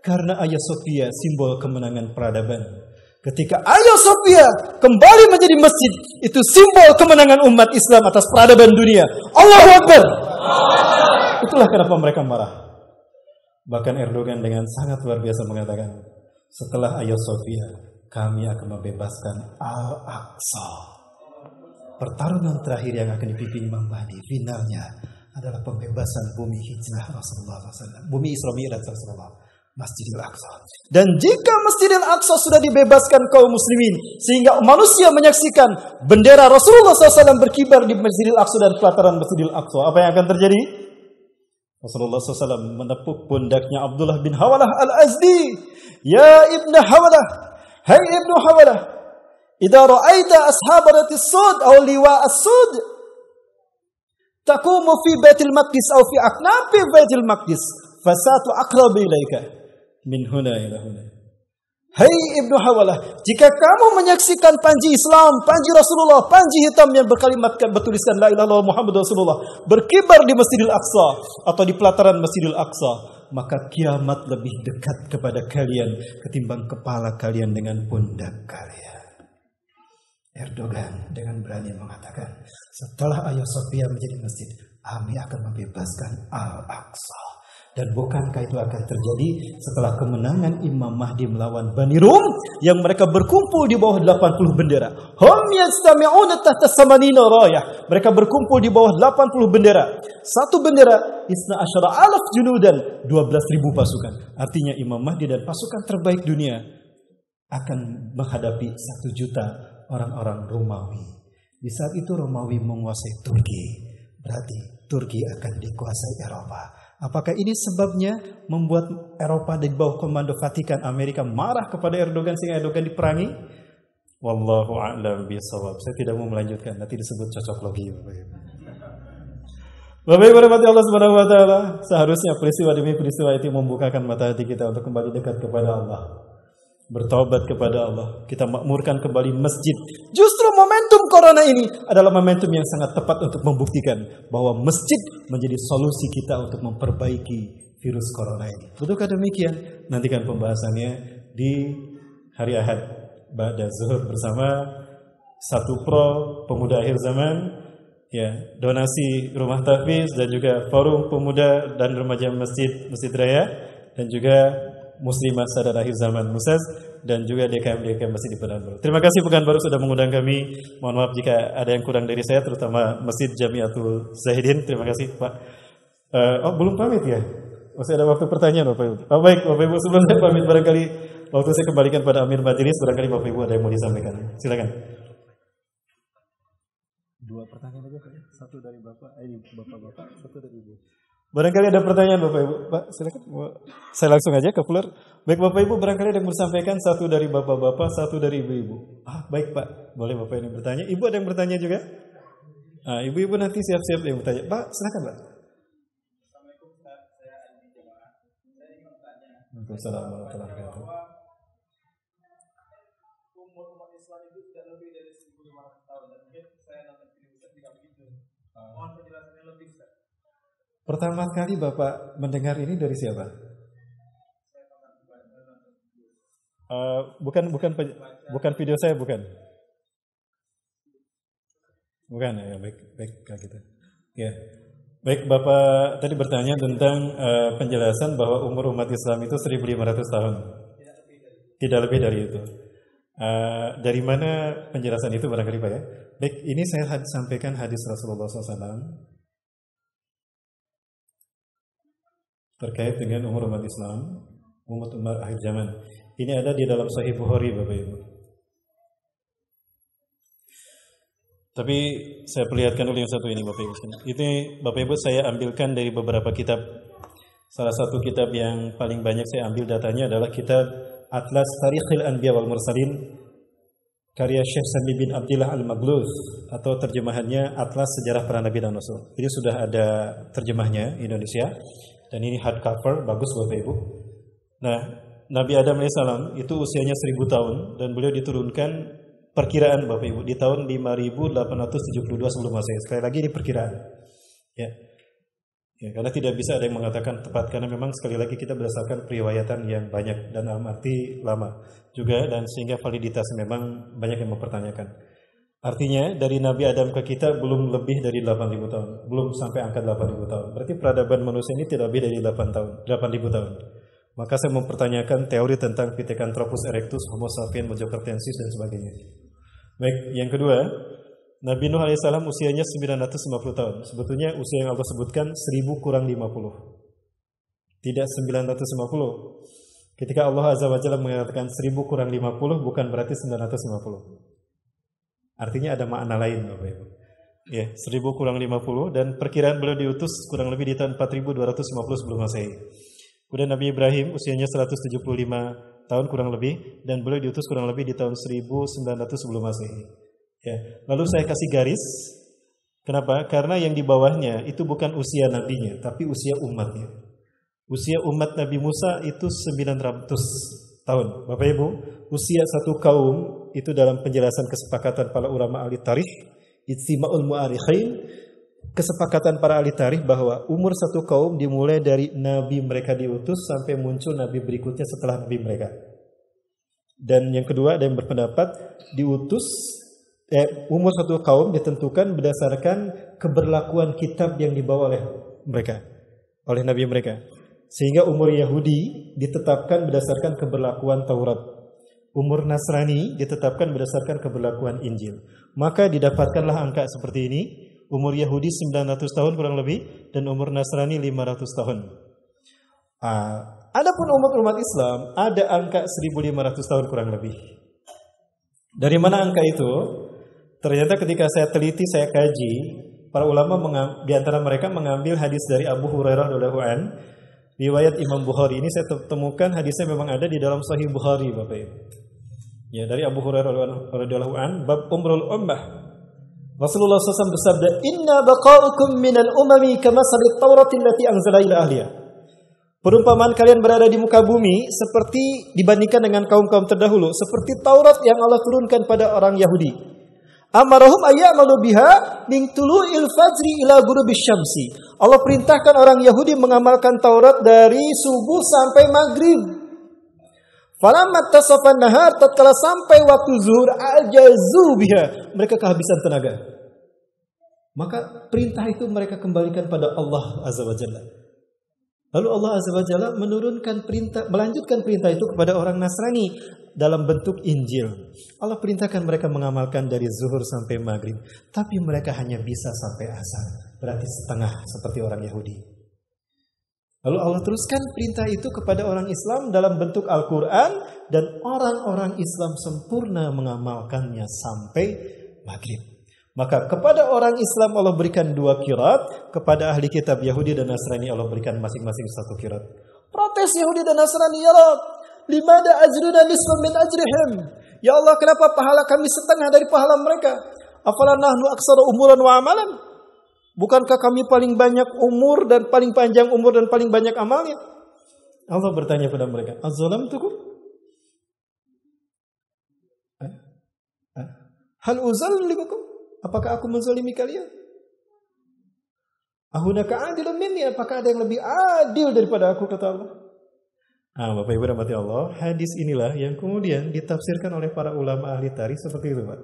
Karena Hagia Sophia simbol kemenangan peradaban. Ketika Hagia Sophia kembali menjadi masjid, itu simbol kemenangan umat Islam atas peradaban dunia. Allahu Akbar. Itulah kenapa mereka marah. Bahkan Erdogan dengan sangat luar biasa mengatakan, setelah Hagia Sophia kami akan membebaskan Al-Aqsa. Pertarungan terakhir yang akan dipimpin Imam Mahdi, finalnya adalah pembebasan bumi hijrah Rasulullah SAW, bumi Isra Mi'raj Rasulullah, Masjidil Aqsa. Dan jika Masjidil Aqsa sudah dibebaskan kaum muslimin, sehingga manusia menyaksikan bendera Rasulullah SAW berkibar di Masjidil Aqsa dan pelataran Masjidil Aqsa, apa yang akan terjadi? Rasulullah SAW menepuk pundaknya Abdullah bin Hawalah Al-Azdi. Ya Ibn Hawalah, hai Ibn Hawalah, idza ra'aita ashabarati as-sud aw liwa as-sud taqumu fi Baitul Maqdis aw fi aqnabi Baitul Maqdis fasatu aqrab ilaika min huna ila huna. Hai Ibnu Hawalah, jika kamu menyaksikan panji Islam, panji Rasulullah, panji hitam yang berkalimat bertuliskan la ilaha illallah Muhammadur Rasulullah berkibar di Masjidil Aqsa atau di pelataran Masjidil Aqsa, maka kiamat lebih dekat kepada kalian ketimbang kepala kalian dengan pundak kalian. Erdogan dengan berani mengatakan, setelah Hagia Sophia menjadi masjid, kami akan membebaskan Al-Aqsa. Dan bukankah itu akan terjadi setelah kemenangan Imam Mahdi melawan Bani Rum yang mereka berkumpul di bawah 80 bendera. Hum yastami'una tahta samanina rayah. Mereka berkumpul di bawah 80 bendera. Satu bendera isna asyara alaf junudan, 12.000 pasukan. Artinya Imam Mahdi dan pasukan terbaik dunia akan menghadapi 1 juta orang-orang Romawi. Di saat itu Romawi menguasai Turki, berarti Turki akan dikuasai Eropa. Apakah ini sebabnya membuat Eropa di bawah komando Vatikan Amerika marah kepada Erdogan sehingga Erdogan diperangi? Wallahu a'lam bishawab. Saya tidak mau melanjutkan, nanti disebut cocok logi. Bapak Ibu rahmati Allah Subhanahu wa taala, seharusnya peristiwa demi peristiwa itu membukakan mata hati kita untuk kembali dekat kepada Allah. Bertaubat kepada Allah, kita makmurkan kembali masjid. Justru momentum corona ini adalah momentum yang sangat tepat untuk membuktikan bahwa masjid menjadi solusi kita untuk memperbaiki virus corona ini. Betulkah demikian? Nantikan pembahasannya di hari Ahad ba'da zuhur bersama Satu Pro Pemuda Akhir Zaman, ya, donasi rumah tahfiz dan juga Forum Pemuda dan Remaja Masjid Raya, dan juga Muslimah Sadar Akhir Zaman Musaz, dan juga DKM Masjid di Pekanbaru. Terima kasih Pekanbaru sudah mengundang kami. Mohon maaf jika ada yang kurang dari saya, terutama Masjid Jamiatul Zahidin. Terima kasih Pak. Belum pamit ya? Masih ada waktu pertanyaan Bapak Ibu. Baik Bapak Ibu, sebelum saya pamit barangkali waktu saya kembalikan pada Amir Majelis, barangkali Bapak Ibu ada yang mau disampaikan. Silakan. 2 pertanyaan aja Pak. Satu dari Bapak, Bapak-bapak, satu dari Ibu. Barangkali ada pertanyaan Bapak Ibu. Pak, silakan. Saya langsung aja ke Fuller. Baik Bapak Ibu, barangkali ada yang bersampaikan, satu dari Bapak-bapak, satu dari Ibu-ibu. Baik Pak. Boleh Bapak ini bertanya. Ibu ada yang bertanya juga? Ibu-ibu nanti siap-siap yang bertanya. Pak, silakan Pak. Assalamualaikum Ustaz, saya Adi Jamaah. Saya ingin bertanya. Waalaikumsalam warahmatullahi wabarakatuh. Umur umat Islam itu sudah lebih dari 1.500 tahun, dan mungkin saya nonton video Ustaz tidak begitu. Mohon penjelasannya lebih Ustaz. Pertama kali Bapak mendengar ini dari siapa? Bukan video saya, bukan. Bukan ya, baik gitu. Ya. Baik, Bapak tadi bertanya tentang penjelasan bahwa umur umat Islam itu 1.500 tahun. Tidak lebih dari itu. Dari mana penjelasan itu barangkali Pak ya? Baik, ini saya sampaikan hadis Rasulullah SAW terkait dengan umur umat Islam, umat akhir zaman. Ini ada di dalam Sahih Bukhari Bapak Ibu. Tapi saya perlihatkan dulu yang satu ini Bapak Ibu. Itu Bapak Ibu saya ambilkan dari beberapa kitab. Salah satu kitab yang paling banyak saya ambil datanya adalah kitab Atlas Tarikhil Anbiya wal Mursalin karya Syekh Sami bin Abdillah Al-Maghluz, atau terjemahannya Atlas Sejarah Para Nabi dan Rasul. Ini sudah ada terjemahnya Indonesia. Dan ini hardcover, bagus Bapak Ibu. Nah, Nabi Adam AS itu usianya 1000 tahun dan beliau diturunkan perkiraan Bapak Ibu di tahun 5872 sebelum Masehi. Sekali lagi ini perkiraan. Ya, karena tidak bisa ada yang mengatakan tepat, karena memang sekali lagi kita berdasarkan periwayatan yang banyak dan dalam arti lama juga, dan sehingga validitas memang banyak yang mempertanyakan. Artinya dari Nabi Adam ke kita belum lebih dari 8.000 tahun, belum sampai angka 8.000 tahun. Berarti peradaban manusia ini tidak lebih dari 8.000 tahun. Maka saya mempertanyakan teori tentang Pithecanthropus erectus, Homo sapiens mojokertensis dan sebagainya. Baik, yang kedua, Nabi Nuh alaihissalam usianya 950 tahun. Sebetulnya usia yang Allah sebutkan 1000 kurang 50. Tidak 950. Ketika Allah Azza wa Jalla mengatakan 1000 kurang 50 bukan berarti 950. Artinya ada makna lain Bapak Ibu. Ya, 1000 kurang 50, dan perkiraan beliau diutus kurang lebih di tahun 4250 sebelum Masehi. Kemudian Nabi Ibrahim usianya 175 tahun kurang lebih, dan beliau diutus kurang lebih di tahun 1900 sebelum Masehi. Ya, lalu saya kasih garis. Kenapa? Karena yang di bawahnya itu bukan usia nabinya, tapi usia umatnya. Usia umat Nabi Musa itu 900 tahun. Bapak Ibu, usia satu kaum itu dalam penjelasan kesepakatan para ulama ahli tarikh, ijtima'ul mu'arikhin, kesepakatan para ahli tarikh bahwa umur satu kaum dimulai dari nabi mereka diutus sampai muncul nabi berikutnya setelah nabi mereka. Dan yang kedua, ada yang berpendapat umur satu kaum ditentukan berdasarkan keberlakuan kitab yang dibawa oleh mereka, oleh nabi mereka. Sehingga umur Yahudi ditetapkan berdasarkan keberlakuan Taurat. Umur Nasrani ditetapkan berdasarkan keberlakuan Injil. Maka didapatkanlah angka seperti ini. Umur Yahudi 900 tahun kurang lebih, dan umur Nasrani 500 tahun. Adapun umat Islam ada angka 1500 tahun kurang lebih. Dari mana angka itu? Ternyata ketika saya teliti, saya kaji, para ulama di antara mereka mengambil hadis dari Abu Hurairah radhiyallahu an, riwayat Imam Bukhari. Ini saya temukan hadisnya memang ada di dalam Sahih Bukhari, Bapak Ibu. Ya, dari Abu Hurairah radhiyallahu an, bab umrul ummah. Rasulullah SAW bersabda, "Inna baqa'ukum minal umami kamasalit Taurati allati anzala ila ahliha." Perumpamaan kalian berada di muka bumi seperti dibandingkan dengan kaum-kaum terdahulu, seperti Taurat yang Allah turunkan pada orang Yahudi. Amarahum ayya'malu biha min tulu'il fajri ila ghurubisy syamsi. Allah perintahkan orang Yahudi mengamalkan Taurat dari subuh sampai maghrib. Falamma tasafan nahar, tatkala sampai waktu zuhur, ajazu biha, mereka kehabisan tenaga. Maka perintah itu mereka kembalikan pada Allah Azza wa Jalla. Lalu Allah Azza wa Jalla melanjutkan perintah itu kepada orang Nasrani dalam bentuk Injil. Allah perintahkan mereka mengamalkan dari zuhur sampai maghrib, tapi mereka hanya bisa sampai asar, berarti setengah seperti orang Yahudi. Lalu Allah teruskan perintah itu kepada orang Islam dalam bentuk Al-Quran, dan orang-orang Islam sempurna mengamalkannya sampai maghrib. Maka kepada orang Islam Allah berikan 2 qiraat, kepada ahli kitab Yahudi dan Nasrani Allah berikan masing-masing 1 qiraat. Protes Yahudi dan Nasrani, "Ya Rabb, limada ajruna nisfa min ajrihim?" Ya Allah, kenapa pahala kami setengah dari pahala mereka? Afala nahnu aksara umuran wa amalan? Bukankah kami paling banyak umur dan paling panjang umur dan paling banyak amalnya? Allah bertanya pada mereka, "Az-zalamtukum? Hal uzallimukum? Apakah aku menzalimi kalian? Ahunaka adilun minni? Apakah ada yang lebih adil daripada aku?" kata Allah. Bapak Ibu rahmati Allah, hadis inilah yang kemudian ditafsirkan oleh para ulama ahli tarikh seperti itu, Pak.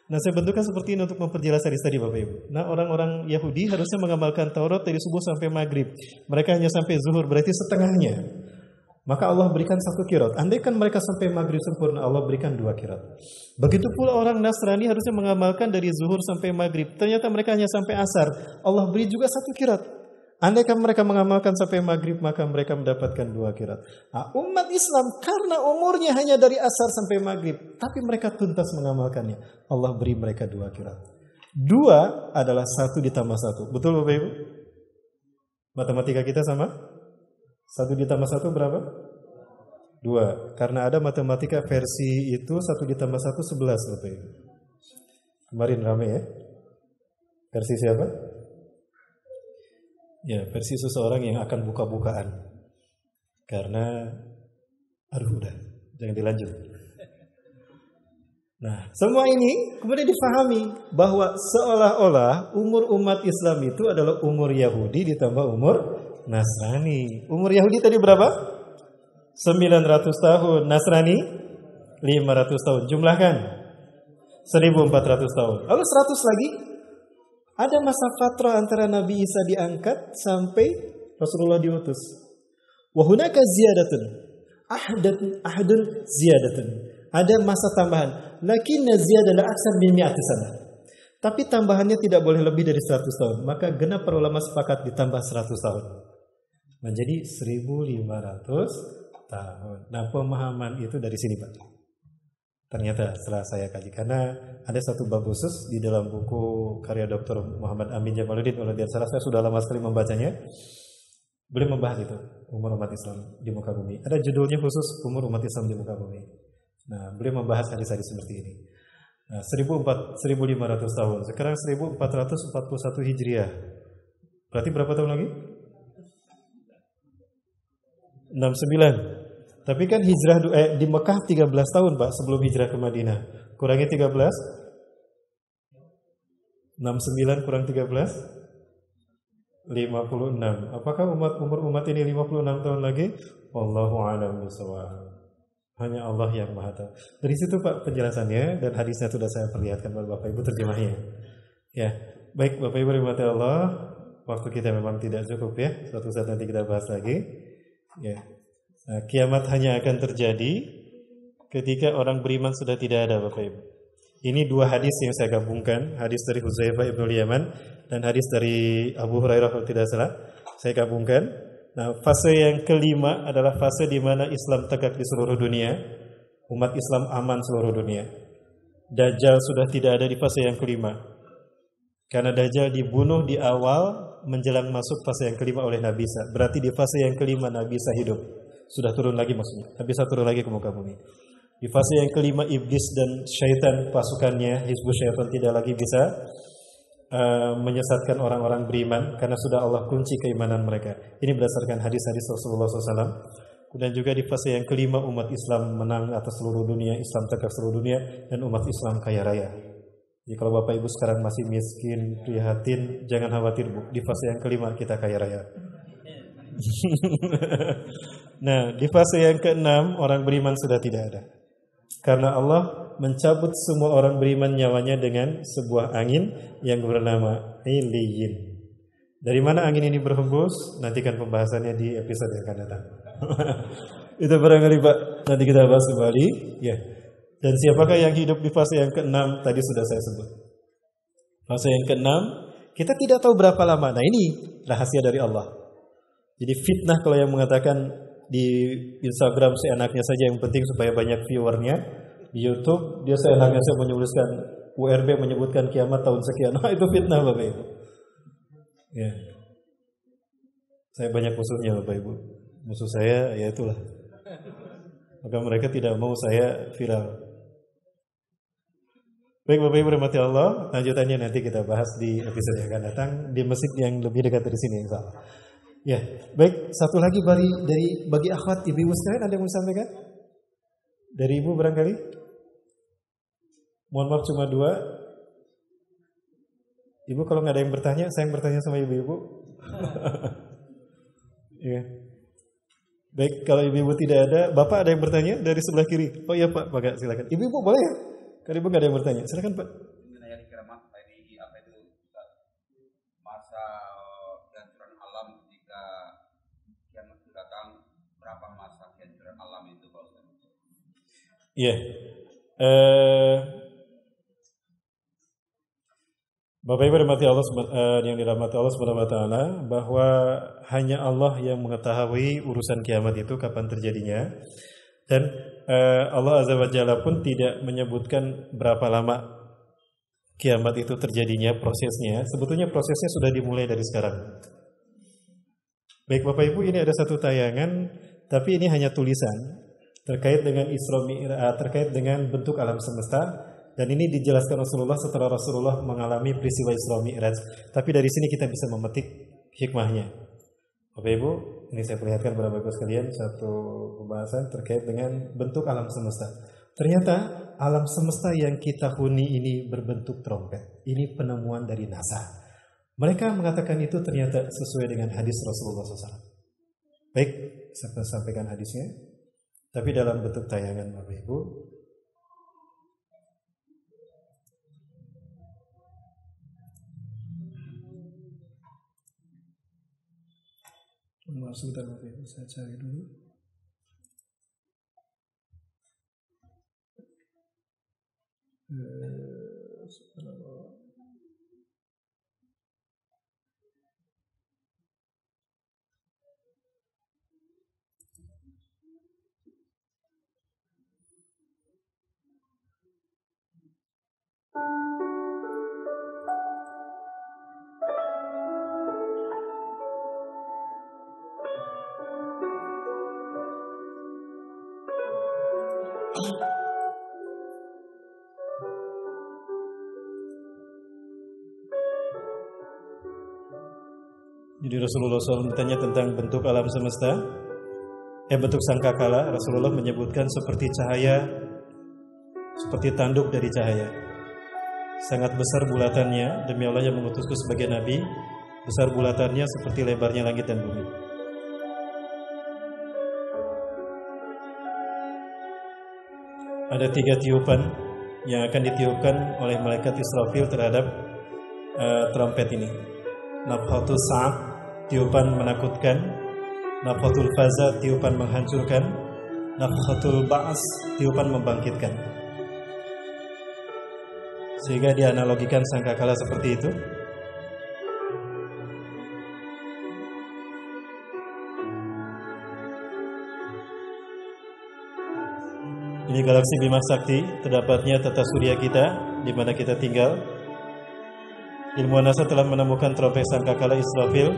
Nah, saya bentukkan seperti ini untuk memperjelas hadis tadi, Bapak Ibu. Nah, orang-orang Yahudi harusnya mengamalkan Taurat dari subuh sampai maghrib. Mereka hanya sampai zuhur, berarti setengahnya. Maka Allah berikan 1 qiraat. Andaikan mereka sampai maghrib sempurna, Allah berikan 2 qiraat. Begitu pula orang Nasrani harusnya mengamalkan dari zuhur sampai maghrib. Ternyata mereka hanya sampai asar. Allah beri juga 1 qiraat. Andaikan mereka mengamalkan sampai maghrib, maka mereka mendapatkan 2 qiraat. Umat Islam karena umurnya hanya dari asar sampai maghrib, tapi mereka tuntas mengamalkannya, Allah beri mereka 2 qiraat. 2 adalah 1 ditambah 1. Betul Bapak Ibu? Matematika kita sama? 1 ditambah 1 berapa? 2. Karena ada matematika versi itu 1 ditambah 1 11, Bapak Ibu. Kemarin rame ya? Versi siapa? Ya, versi seseorang yang akan buka-bukaan. Karena udah, jangan dilanjut. Nah, semua ini kemudian difahami bahwa seolah-olah umur umat Islam itu adalah umur Yahudi ditambah umur Nasrani. Umur Yahudi tadi berapa? 900 tahun, Nasrani 500 tahun. Jumlahkan 1400 tahun. Lalu 100 lagi. Ada masa fatrah antara Nabi Isa diangkat sampai Rasulullah diutus. Wa hunaka ziyadatun. Ahadun ziyadatun. Ada masa tambahan. Lakinna ziyadatan aksar min mi'ati sanah. Tapi tambahannya tidak boleh lebih dari 100 tahun. Maka genap para ulama sepakat ditambah 100 tahun. Menjadi 1500 tahun. Nah, pemahaman itu dari sini, Pak. Ternyata setelah saya kaji, karena ada satu bab khusus di dalam buku karya Dr. Muhammad Amin Jamaluddin, kalau tidak salah saya sudah lama sekali membacanya. Beliau membahas itu, umur umat Islam di muka bumi. Ada judulnya khusus, umur umat Islam di muka bumi. Nah, beliau membahas hadis-hadis seperti ini. Nah, 1500 tahun. Sekarang 1441 Hijriah. Berarti berapa tahun lagi? 69. Tapi kan hijrah di Mekah 13 tahun, Pak, sebelum hijrah ke Madinah. Kurangi 13. 69 kurang 13. 56. Apakah umur umat ini 56 tahun lagi? Wallahu a'lam bishawab. Hanya Allah yang Maha tahu. Dari situ, Pak, penjelasannya, dan hadisnya sudah saya perlihatkan kepada Bapak Ibu terjemahnya. Ya, baik Bapak Ibu rahmati Allah, waktu kita memang tidak cukup ya. Suatu saat nanti kita bahas lagi. Ya. Nah, kiamat hanya akan terjadi ketika orang beriman sudah tidak ada, Bapak Ibu. Ini 2 hadis yang saya gabungkan, hadis dari Hudzaifah ibn Yaman dan hadis dari Abu Hurairah kalau tidak salah. Saya gabungkan. Nah, fase yang kelima adalah fase di mana Islam tegak di seluruh dunia, umat Islam aman seluruh dunia. Dajjal sudah tidak ada di fase yang kelima. Karena Dajjal dibunuh di awal menjelang masuk fase yang kelima oleh Nabi Isa. Berarti di fase yang kelima Nabi Isa hidup. Sudah turun lagi maksudnya. Nabi Isa turun lagi ke muka bumi. Di fase yang kelima iblis dan syaitan pasukannya, hizbus syaitan tidak lagi bisa menyesatkan orang-orang beriman karena sudah Allah kunci keimanan mereka. Ini berdasarkan hadis-hadis Rasulullah SAW. Dan juga di fase yang kelima umat Islam menang atas seluruh dunia, Islam tegak seluruh dunia, dan umat Islam kaya raya. Jadi kalau Bapak Ibu sekarang masih miskin, prihatin, jangan khawatir Bu. Di fase yang kelima kita kaya raya. Nah, di fase yang keenam orang beriman sudah tidak ada. Karena Allah mencabut semua orang beriman nyawanya dengan sebuah angin yang bernama Iliyin. Dari mana angin ini berhembus? Nantikan pembahasannya di episode yang akan datang. Itu barangkali Pak, nanti kita bahas kembali. Ya. Dan siapakah yang hidup di fase yang keenam? Tadi sudah saya sebut. Fase yang keenam, kita tidak tahu berapa lama. Nah ini rahasia dari Allah. Jadi fitnah kalau yang mengatakan di Instagram seenaknya saja, yang penting supaya banyak viewernya. Di YouTube dia seenaknya saya menyebutkan URB menyebutkan kiamat tahun sekian. Nah, itu fitnah Bapak Ibu. Ya. Saya banyak musuhnya Bapak Ibu. Musuh saya ya itulah. Maka mereka tidak mau saya viral. Baik Bapak Ibu rahmati Allah, lanjutannya nanti kita bahas di episode yang akan datang di masjid yang lebih dekat dari sini insyaallah. Ya, baik, satu lagi bagi akhwat ibu-ibu sekalian ada yang mau disampaikan? Dari ibu barangkali? Mohon maaf cuma 2. Ibu kalau nggak ada yang bertanya, saya yang bertanya sama ibu-ibu. Ya. Baik, kalau ibu-ibu tidak ada, Bapak ada yang bertanya dari sebelah kiri. Oh iya Pak, Pak silakan. Ibu-ibu boleh ya? Kalau ibu nggak ada yang bertanya, silakan Pak. Masa kehancuran alam ketika kiamat itu datang, berapa masa kehancuran alam itu Pak Ustaz? Iya. Bapak Ibu yang dirahmati Allah Subhanahu wa taala, bahwa hanya Allah yang mengetahui urusan kiamat itu kapan terjadinya. Dan Allah Azza wa Jalla pun tidak menyebutkan berapa lama kiamat itu terjadinya, prosesnya. Sebetulnya prosesnya sudah dimulai dari sekarang. Baik Bapak Ibu, ini ada satu tayangan, tapi ini hanya tulisan terkait dengan Isra Mi'raj, terkait dengan bentuk alam semesta. Dan ini dijelaskan Rasulullah setelah Rasulullah mengalami peristiwa Isra Mi'raj. Tapi dari sini kita bisa memetik hikmahnya. Bapak Ibu, ini saya perlihatkan kepada Bapak Ibu sekalian satu pembahasan terkait dengan bentuk alam semesta. Ternyata alam semesta yang kita huni ini berbentuk trompet. Ini penemuan dari NASA. Mereka mengatakan itu ternyata sesuai dengan hadis Rasulullah SAW. Baik, saya sampaikan hadisnya. Tapi dalam bentuk tayangan Bapak Ibu. Maaf sebentar Bapak Ibu, saya cari dulu. Jadi Rasulullah SAW ditanya tentang bentuk alam semesta, bentuk sangkakala. Rasulullah menyebutkan seperti cahaya, seperti tanduk dari cahaya. Sangat besar bulatannya, demi Allah yang mengutusku sebagai nabi, besar bulatannya seperti lebarnya langit dan bumi. Ada 3 tiupan yang akan ditiupkan oleh malaikat Israfil terhadap trompet ini. Nafhatul Sa'ab, tiupan menakutkan. Nafhatul Faza, tiupan menghancurkan. Nafhatul Ba'as, tiupan membangkitkan. Sehingga dianalogikan sangkakala seperti itu. Ini galaksi Bima Sakti, terdapatnya tata surya kita di mana kita tinggal. ilmuwan NASA telah menemukan trompet sangkakala Israfil.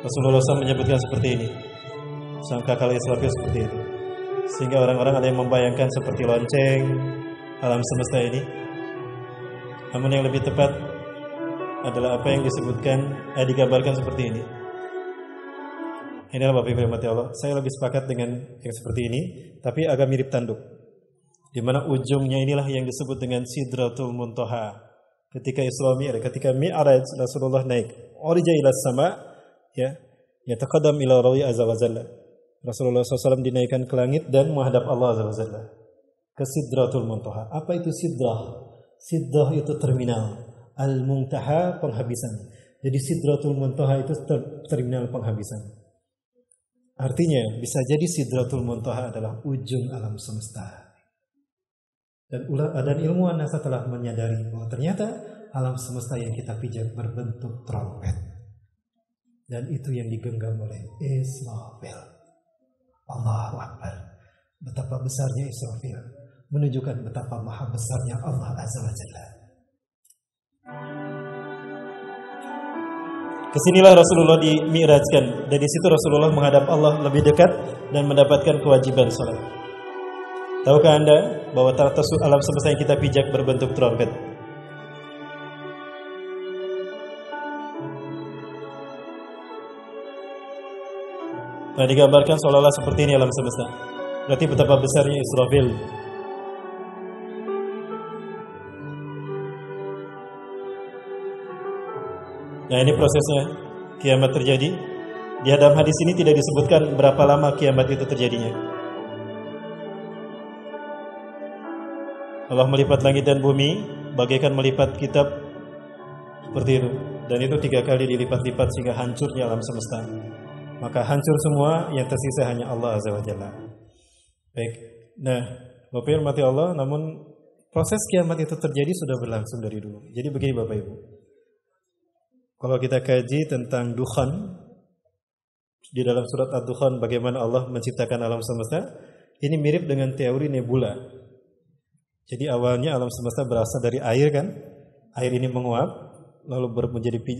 Rasulullah SAW menyebutkan seperti ini, sangkakala Israfil seperti itu, sehingga orang-orang ada yang membayangkan seperti lonceng alam semesta ini. Namun yang lebih tepat adalah apa yang digambarkan seperti ini. Inilah Bapak Ibu yang dirahmati Allah. Saya lebih sepakat dengan yang seperti ini, tapi agak mirip tanduk, di mana ujungnya inilah yang disebut dengan Sidratul Muntaha. Ketika Isra Mi'raj, ketika Mi'raj Rasulullah naik, urija ila sama, ya, yataqaddam ila Rawi azza wa jalla. Rasulullah SAW dinaikkan ke langit dan menghadap Allah azza wa jalla, ke Sidratul Muntaha. Apa itu sidrah? Sidrah itu terminal, al-muntaha penghabisan. Jadi Sidratul Muntaha itu terminal penghabisan. Artinya bisa jadi Sidratul Muntaha adalah ujung alam semesta. Dan ilmuwan NASA telah menyadari bahwa ternyata alam semesta yang kita pijak berbentuk trompet. Dan itu yang digenggam oleh Israfil. Allahu Akbar. Betapa besarnya Israfil menunjukkan betapa maha besarnya Allah Azza wa Jalla. Kesinilah Rasulullah dimi'rajkan. Dari situ Rasulullah menghadap Allah lebih dekat dan mendapatkan kewajiban salat. Tahukah Anda bahwa tata alam semesta yang kita pijak berbentuk trompet? Nah, digambarkan seolah-olah seperti ini alam semesta. Berarti betapa besarnya Israfil. Nah, ini prosesnya kiamat terjadi. Di dalam hadis ini tidak disebutkan berapa lama kiamat itu terjadinya. Allah melipat langit dan bumi bagaikan melipat kitab, seperti itu. Dan itu 3 kali dilipat-lipat sehingga hancurnya alam semesta. Maka hancur semua, yang tersisa hanya Allah Azza wa Jalla. Baik. Nah, Bapak Ibu mati Allah, namun proses kiamat itu terjadi sudah berlangsung dari dulu. Jadi begini Bapak Ibu. Kalau kita kaji tentang Dukhan, di dalam surat Ad-Dukhan bagaimana Allah menciptakan alam semesta, ini mirip dengan teori nebula. Jadi awalnya alam semesta berasal dari air kan? Air ini menguap, lalu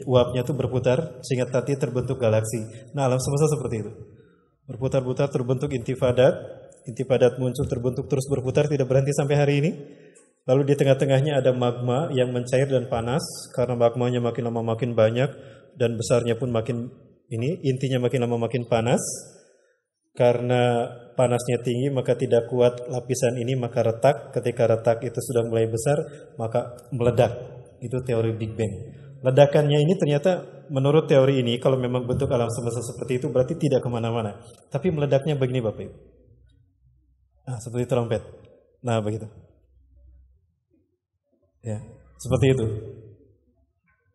uapnya itu berputar sehingga nanti terbentuk galaksi. Nah, alam semesta seperti itu. Berputar-putar terbentuk intifadat. Intifadat muncul terbentuk terus berputar tidak berhenti sampai hari ini. Lalu di tengah-tengahnya ada magma yang mencair dan panas, karena magmanya makin lama makin banyak dan besarnya pun makin intinya makin lama makin panas. Karena panasnya tinggi maka tidak kuat lapisan ini, maka retak. Ketika retak itu sudah mulai besar maka meledak. Itu teori Big Bang. Ledakannya ini ternyata menurut teori ini kalau memang bentuk alam semesta seperti itu berarti tidak kemana-mana. Tapi meledaknya begini Bapak Ibu. Nah, seperti trompet. Nah, begitu. Ya, seperti itu.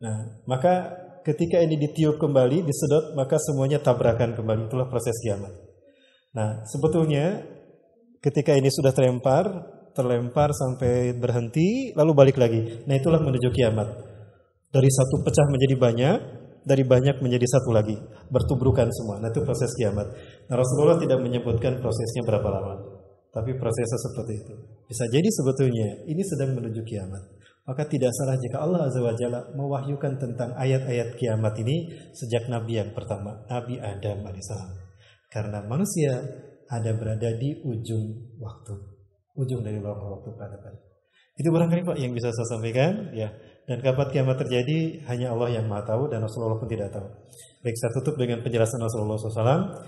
Nah, maka ketika ini ditiup kembali, disedot, maka semuanya tabrakan kembali. Itulah proses kiamat. Nah, sebetulnya ketika ini sudah terlempar sampai berhenti, lalu balik lagi. Nah, itulah menuju kiamat. Dari satu pecah menjadi banyak, dari banyak menjadi satu lagi. Bertubrukan semua. Nah, itu proses kiamat. Nah, Rasulullah tidak menyebutkan prosesnya berapa lama. Tapi prosesnya seperti itu. Bisa jadi sebetulnya ini sedang menuju kiamat. Maka tidak salah jika Allah Azza wa Jalla mewahyukan tentang ayat-ayat kiamat ini sejak Nabi yang pertama, Nabi Adam alaihissalam. Karena manusia ada berada di ujung waktu, ujung dari waktu peradaban. Itu barangkali Pak yang bisa saya sampaikan, ya. Dan kapan kiamat terjadi hanya Allah yang Maha tahu dan Rasulullah pun tidak tahu. Baik, saya tutup dengan penjelasan Rasulullah SAW.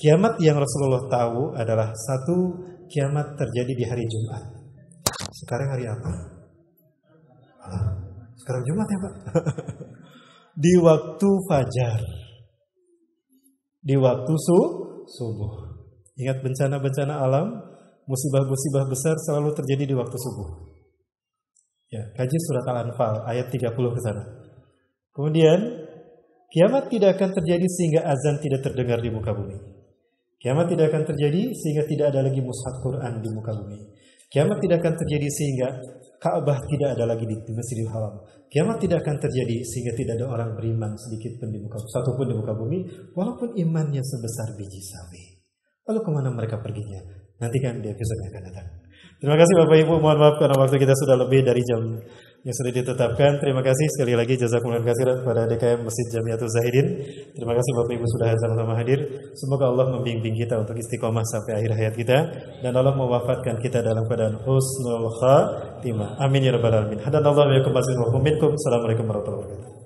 Kiamat yang Rasulullah tahu adalah satu, kiamat terjadi di hari Jumat. Sekarang hari apa? Sekarang Jumat ya Pak. Di waktu fajar, di waktu subuh. Ingat bencana-bencana alam, musibah-musibah besar selalu terjadi di waktu subuh. Ya, kaji surat Al-Anfal ayat 30 ke sana. Kemudian kiamat tidak akan terjadi sehingga azan tidak terdengar di muka bumi. Kiamat tidak akan terjadi sehingga tidak ada lagi mushaf Quran di muka bumi. Kiamat tidak akan terjadi sehingga Ka'bah tidak ada lagi di Masjidil Haram. Kiamat tidak akan terjadi sehingga tidak ada orang beriman sedikit pun di muka, satu pun di muka bumi, walaupun imannya sebesar biji sawi. Lalu kemana mereka perginya? Nanti kan di episode yang akan datang. Terima kasih Bapak Ibu, mohon maaf karena waktu kita sudah lebih dari jam yang sudah ditetapkan. Terima kasih sekali lagi jazakumullah khairan kepada DKM Masjid Jamiatul Zahidin. Terima kasih Bapak Ibu sudah sama-sama hadir. Semoga Allah membimbing kita untuk istiqomah sampai akhir hayat kita dan Allah mewafatkan kita dalam keadaan husnul khatimah. Amin ya rabbal alamin. Hadanallahu wa yakum. Assalamualaikum warahmatullahi wabarakatuh.